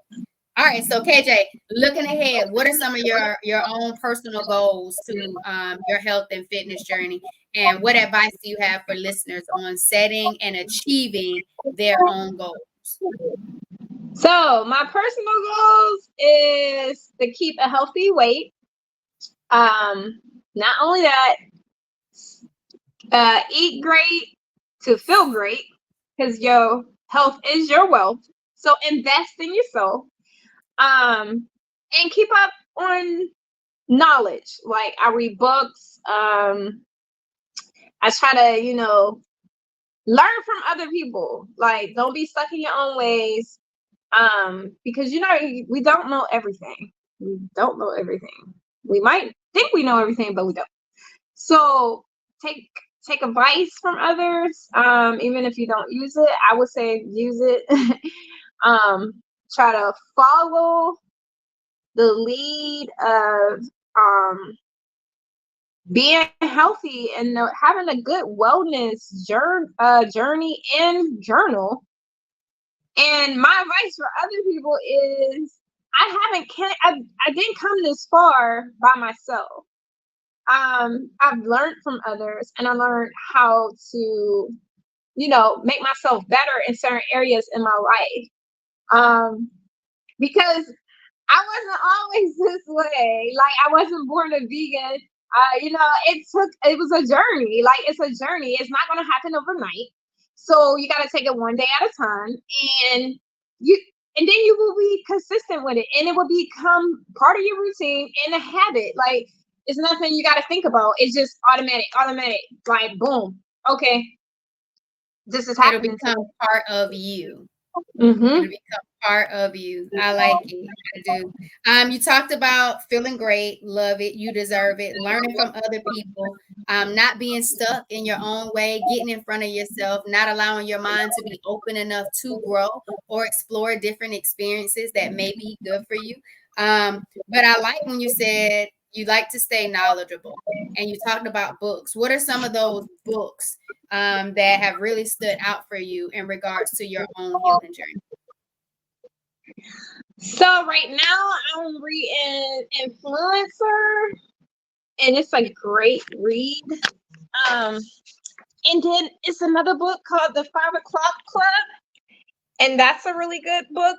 All right, so KJ, looking ahead, what are some of your own personal goals to your health and fitness journey, and what advice do you have for listeners on setting and achieving their own goals? So my personal goals is to keep a healthy weight. Not only that, eat great to feel great, because your health is your wealth. So invest in yourself. And keep up on knowledge. Like I read books. I try to, learn from other people. Like don't be stuck in your own ways. Because we don't know everything. We don't know everything. We might think we know everything, but we don't. So take advice from others. Even if you don't use it, I would say use it. Try to follow the lead of being healthy and having a good wellness journey and journal. And my advice for other people is I didn't come this far by myself. I've learned from others, and I learned how to, make myself better in certain areas in my life. Because I wasn't always this way. Like I wasn't born a vegan. It was a journey. Like it's a journey. It's not going to happen overnight. So you got to take it one day at a time, and then you will be consistent with it, and it will become part of your routine and a habit. Like it's nothing you got to think about. It's just automatic. Like boom. Okay, this is happening. It'll become part of you. Mm-hmm. It'll become part of you. I like it. I do. You talked about feeling great, love it, you deserve it, learning from other people, not being stuck in your own way, getting in front of yourself, not allowing your mind to be open enough to grow or explore different experiences that may be good for you. But I like when you said you like to stay knowledgeable, and you talked about books. What are some of those books that have really stood out for you in regards to your own healing journey? So right now I'm reading Influencer, and it's a great read. And then it's another book called The 5 O'Clock Club, and that's a really good book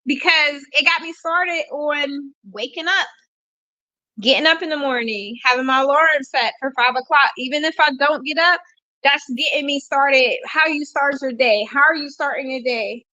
because it got me started on waking up, getting up in the morning, having my alarm set for 5 o'clock. Even if I don't get up, that's getting me started. How you start your day? How are you starting your day?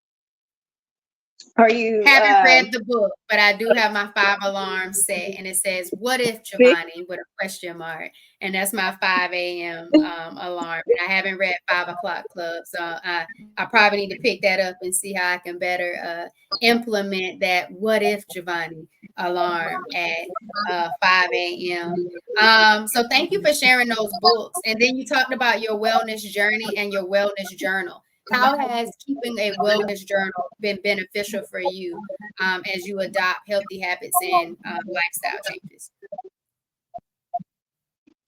Are you haven't read the book, but I do have my 5 alarms set, and it says, "What if Giovanni?" with a question mark, and that's my 5 a.m. Alarm. And I haven't read 5 O'Clock Club, so I probably need to pick that up and see how I can better implement that "What if Giovanni?" alarm at 5 a.m. So thank you for sharing those books, and then you talked about your wellness journey and your wellness journal. How has keeping a wellness journal been beneficial for you as you adopt healthy habits and lifestyle changes?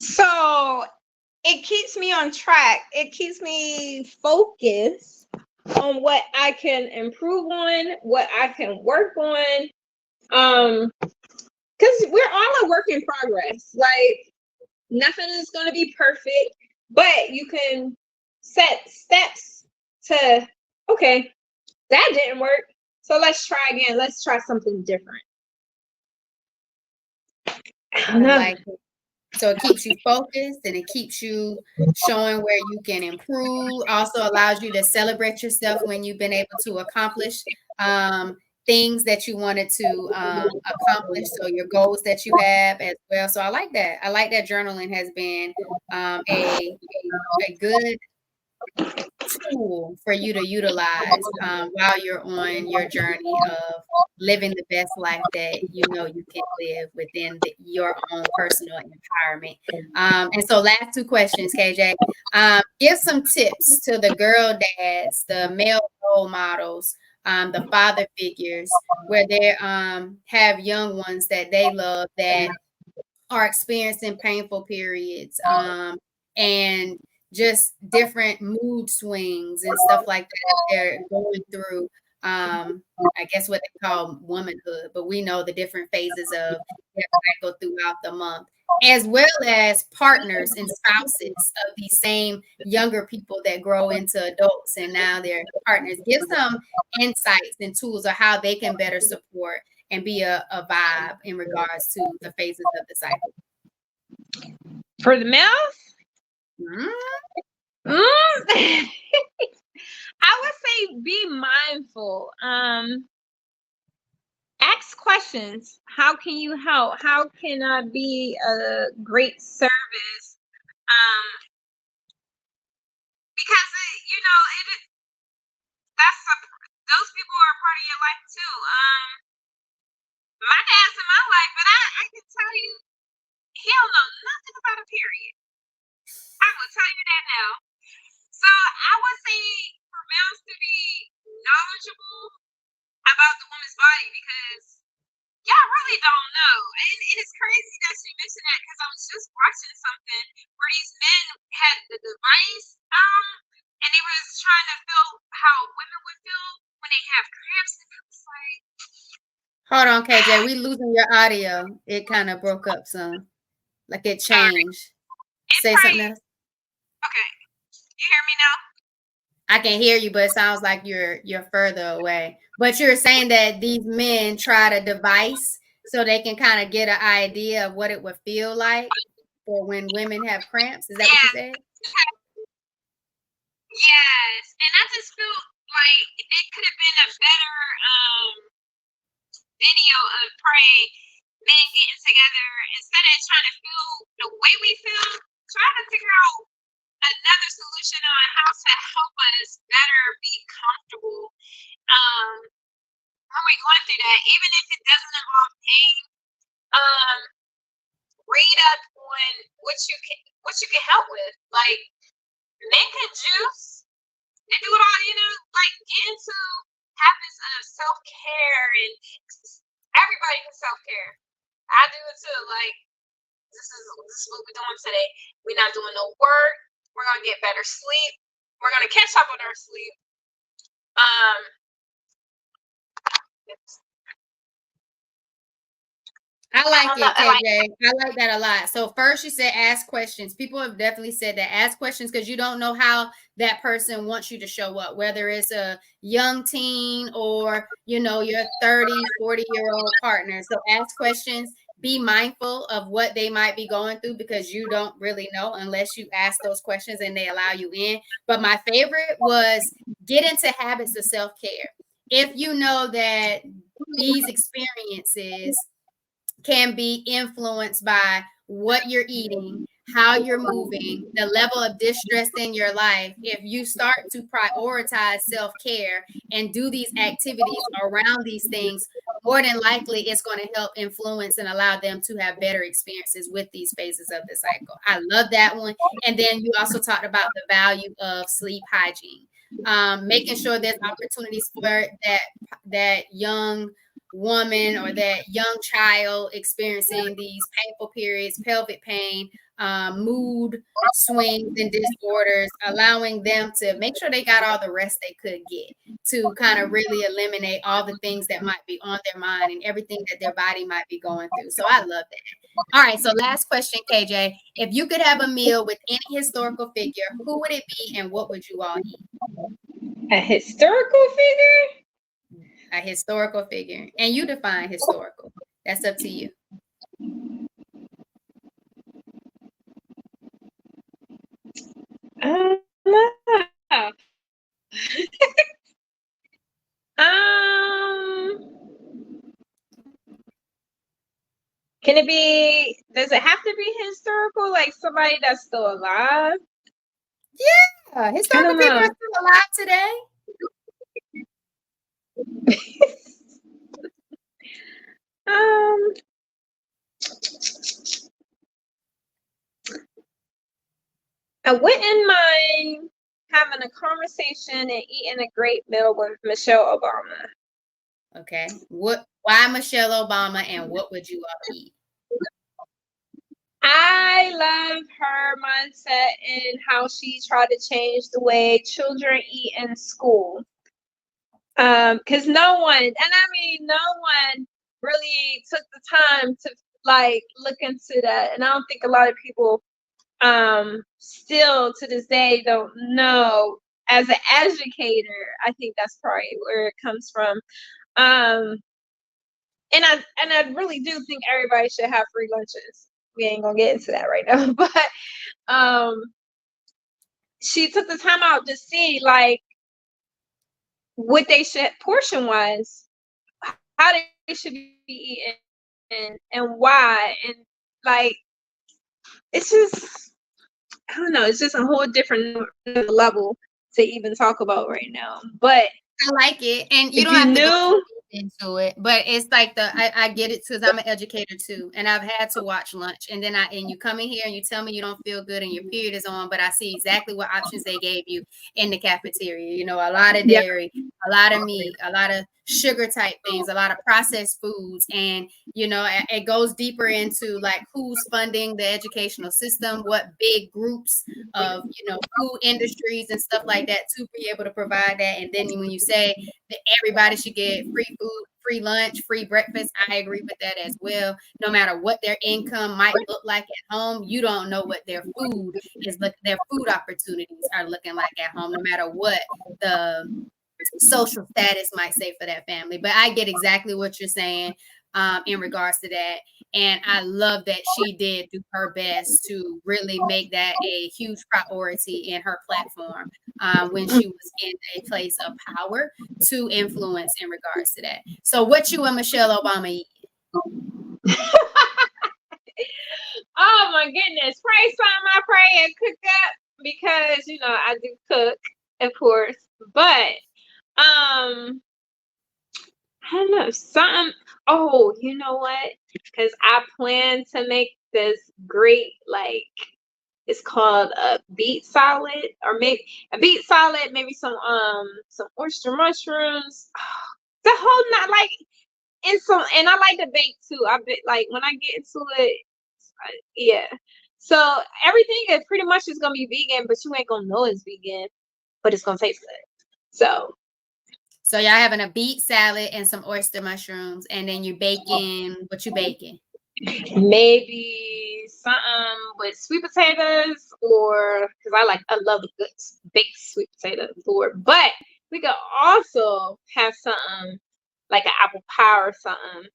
So it keeps me on track. It keeps me focused on what I can improve on, what I can work on. Because we're all a work in progress. Like nothing is going to be perfect, but you can set steps to, okay, that didn't work, so let's try again. Let's try something different. I like it. So it keeps you focused, and it keeps you showing where you can improve. Also allows you to celebrate yourself when you've been able to accomplish things that you wanted to accomplish. So your goals that you have as well. So I like that. I like that journaling has been a good tool for you to utilize while you're on your journey of living the best life that you know you can live within your own personal empowerment. And so last two questions, KJ. Give some tips to the girl dads, the male role models, the father figures, where they have young ones that they love that are experiencing painful periods, and just different mood swings and stuff like that they're going through. I guess what they call womanhood, but we know the different phases of their cycle throughout the month, as well as partners and spouses of these same younger people that grow into adults and now they're partners. Give some insights and tools of how they can better support and be a vibe in regards to the phases of the cycle. For the males? I would say be mindful. Ask questions. How can you help? How can I be a great service? Because those people are a part of your life too. My dad's in my life, but I can tell you, he don't know nothing about a period. I will tell you that now. So I would say for males to be knowledgeable about the woman's body, because y'all really don't know. And it is crazy that you mentioned that, because I was just watching something where these men had the device, and they was trying to feel how women would feel when they have cramps, and it was like, hold on, KJ, we losing your audio. It kind of broke up some, like it changed. Say something else. Okay, you hear me now? I can hear you, but it sounds like you're further away. But you're saying that these men try to device so they can kind of get an idea of what it would feel like for when women have cramps. Is that what you said? Yes, and I just feel like it could have been a better video of men getting together, instead of trying to feel the way we feel, trying to figure out another solution on how to help us better be comfortable when we're going through that, even if it doesn't involve pain. Read up on what you can help with. Like, men can juice and do it all, like get into habits of self-care, and everybody can self-care. I do it too. Like, this is what we're doing today. We're not doing no work. We're gonna get better sleep. We're gonna catch up on our sleep. I like it, KJ. I like that a lot. So first you said ask questions. People have definitely said that. Ask questions because you don't know how that person wants you to show up, whether it's a young teen or, your 30, 40-year-old partner. So ask questions. Be mindful of what they might be going through, because you don't really know unless you ask those questions and they allow you in. But my favorite was get into habits of self-care. If you know that these experiences can be influenced by what you're eating, how you're moving, the level of distress in your life. If you start to prioritize self-care and do these activities around these things, more than likely it's going to help influence and allow them to have better experiences with these phases of the cycle. I love that one. And then you also talked about the value of sleep hygiene, making sure there's opportunities for that young woman or that young child experiencing these painful periods, pelvic pain, mood swings and disorders, allowing them to make sure they got all the rest they could get to kind of really eliminate all the things that might be on their mind and everything that their body might be going through. So I love that. All right, so last question, KJ. If you could have a meal with any historical figure, who would it be and what would you all eat? A historical figure? A historical figure. And you define historical. That's up to you. Does it have to be historical, like somebody that's still alive? Yeah, I historical don't people are know. still alive today. Um, I wouldn't mind having a conversation and eating a great meal with Michelle Obama. Okay. Why Michelle Obama and what would you all eat? I love her mindset and how she tried to change the way children eat in school. Because no one, and I mean no one really took the time to like look into that. And I don't think a lot of people still to this day don't know. As an educator, I think that's probably where it comes from. Um, and I really do think everybody should have free lunches. We ain't gonna get into that right now, but um, she took the time out to see like what they should portion wise, how they should be eating, and why, and like it's just I don't know, it's just a whole different level to even talk about right now. But I like it, and you if don't you have to go knew, into it, but it's like I get it because I'm an educator too, and I've had to watch lunch, and then you come in here and you tell me you don't feel good and your period is on, but I see exactly what options they gave you in the cafeteria. You know, a lot of yeah, dairy, a lot of meat, a lot of sugar type things, a lot of processed foods, and you know it goes deeper into like who's funding the educational system, what big groups of food industries and stuff like that to be able to provide that. And then when you say that everybody should get free food, free lunch, free breakfast, I agree with that as well. No matter what their income might look like at home, you don't know what their food is their food opportunities are looking like at home, no matter what the social status might say for that family. But I get exactly what you're saying in regards to that. And I love that she did do her best to really make that a huge priority in her platform when she was in a place of power to influence in regards to that. So what you and Michelle Obama eat? oh my goodness, pray some, I pray and cook up because I do cook, of course, but I don't know, something. Oh, you know what? Because I plan to make this great, like, it's called a beet salad, or maybe a beet salad, maybe some oyster mushrooms. The whole not like and I like to bake too. I bet like when I get into it, yeah. So everything is pretty much is gonna be vegan, but you ain't gonna know it's vegan, but it's gonna taste good. So y'all having a beet salad and some oyster mushrooms, and then you baking what you baking? Maybe something with sweet potatoes, or because I love a good baked sweet potato, Lord. But we could also have something like an apple pie or something,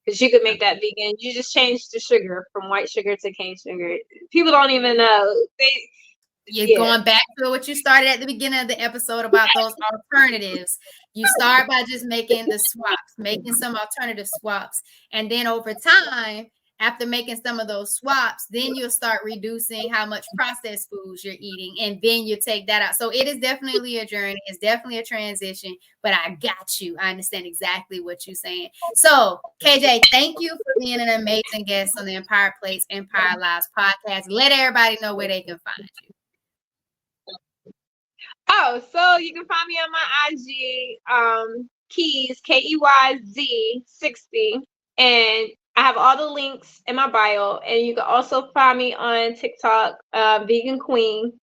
because you could make that vegan. You just change the sugar from white sugar to cane sugar. People don't even know. You're Yeah. going back to what you started at the beginning of the episode about those alternatives. You start by just making the swaps, making some alternative swaps. And then over time, after making some of those swaps, then you'll start reducing how much processed foods you're eating. And then you take that out. So it is definitely a journey. It's definitely a transition, but I got you. I understand exactly what you're saying. So KJ, thank you for being an amazing guest on the Empire Plates, Empire Lives podcast. Let everybody know where they can find you. Oh, so you can find me on my IG, Keys, KEYZ60, and I have all the links in my bio. And you can also find me on TikTok, Vegan Queen,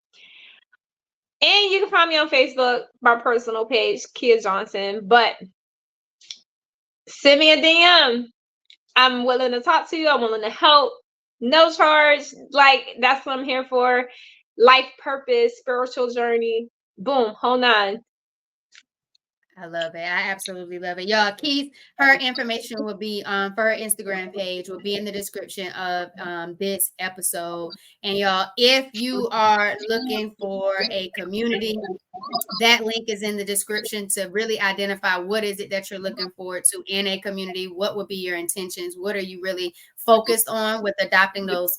and you can find me on Facebook, my personal page, Keya Johnson. But send me a DM. I'm willing to talk to you. I'm willing to help. No charge. Like that's what I'm here for. Life purpose, spiritual journey. Boom, whole nine. I love it. I absolutely love it. Y'all, Keith, her information will be for her Instagram page will be in the description of this episode. And y'all, if you are looking for a community, that link is in the description to really identify what is it that you're looking forward to in a community. What would be your intentions? What are you really focused on with adopting those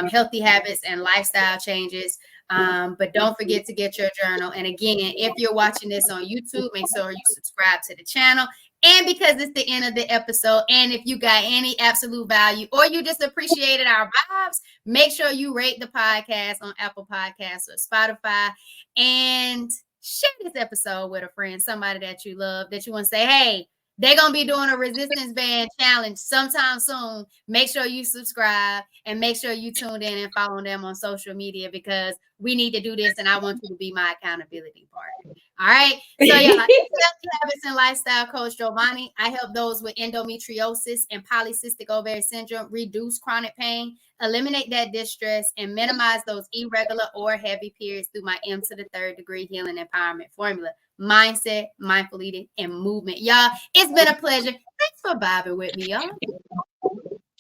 healthy habits and lifestyle changes? But don't forget to get your journal. And again, if you're watching this on YouTube, make sure you subscribe to the channel. And because it's the end of the episode, and if you got any absolute value or you just appreciated our vibes, make sure you rate the podcast on Apple Podcasts or Spotify, and share this episode with a friend, somebody that you love, that you want to say, hey, they're going to be doing a resistance band challenge sometime soon. Make sure you subscribe and make sure you tuned in and follow them on social media, because we need to do this and I want you to be my accountability partner. All right. So yeah, healthy habits and lifestyle coach Giovanni. I help those with endometriosis and polycystic ovary syndrome reduce chronic pain, eliminate that distress, and minimize those irregular or heavy periods through my M to the 3rd degree healing empowerment formula: mindset, mindful eating, and movement. Y'all, it's been a pleasure. Thanks for vibing with me, y'all.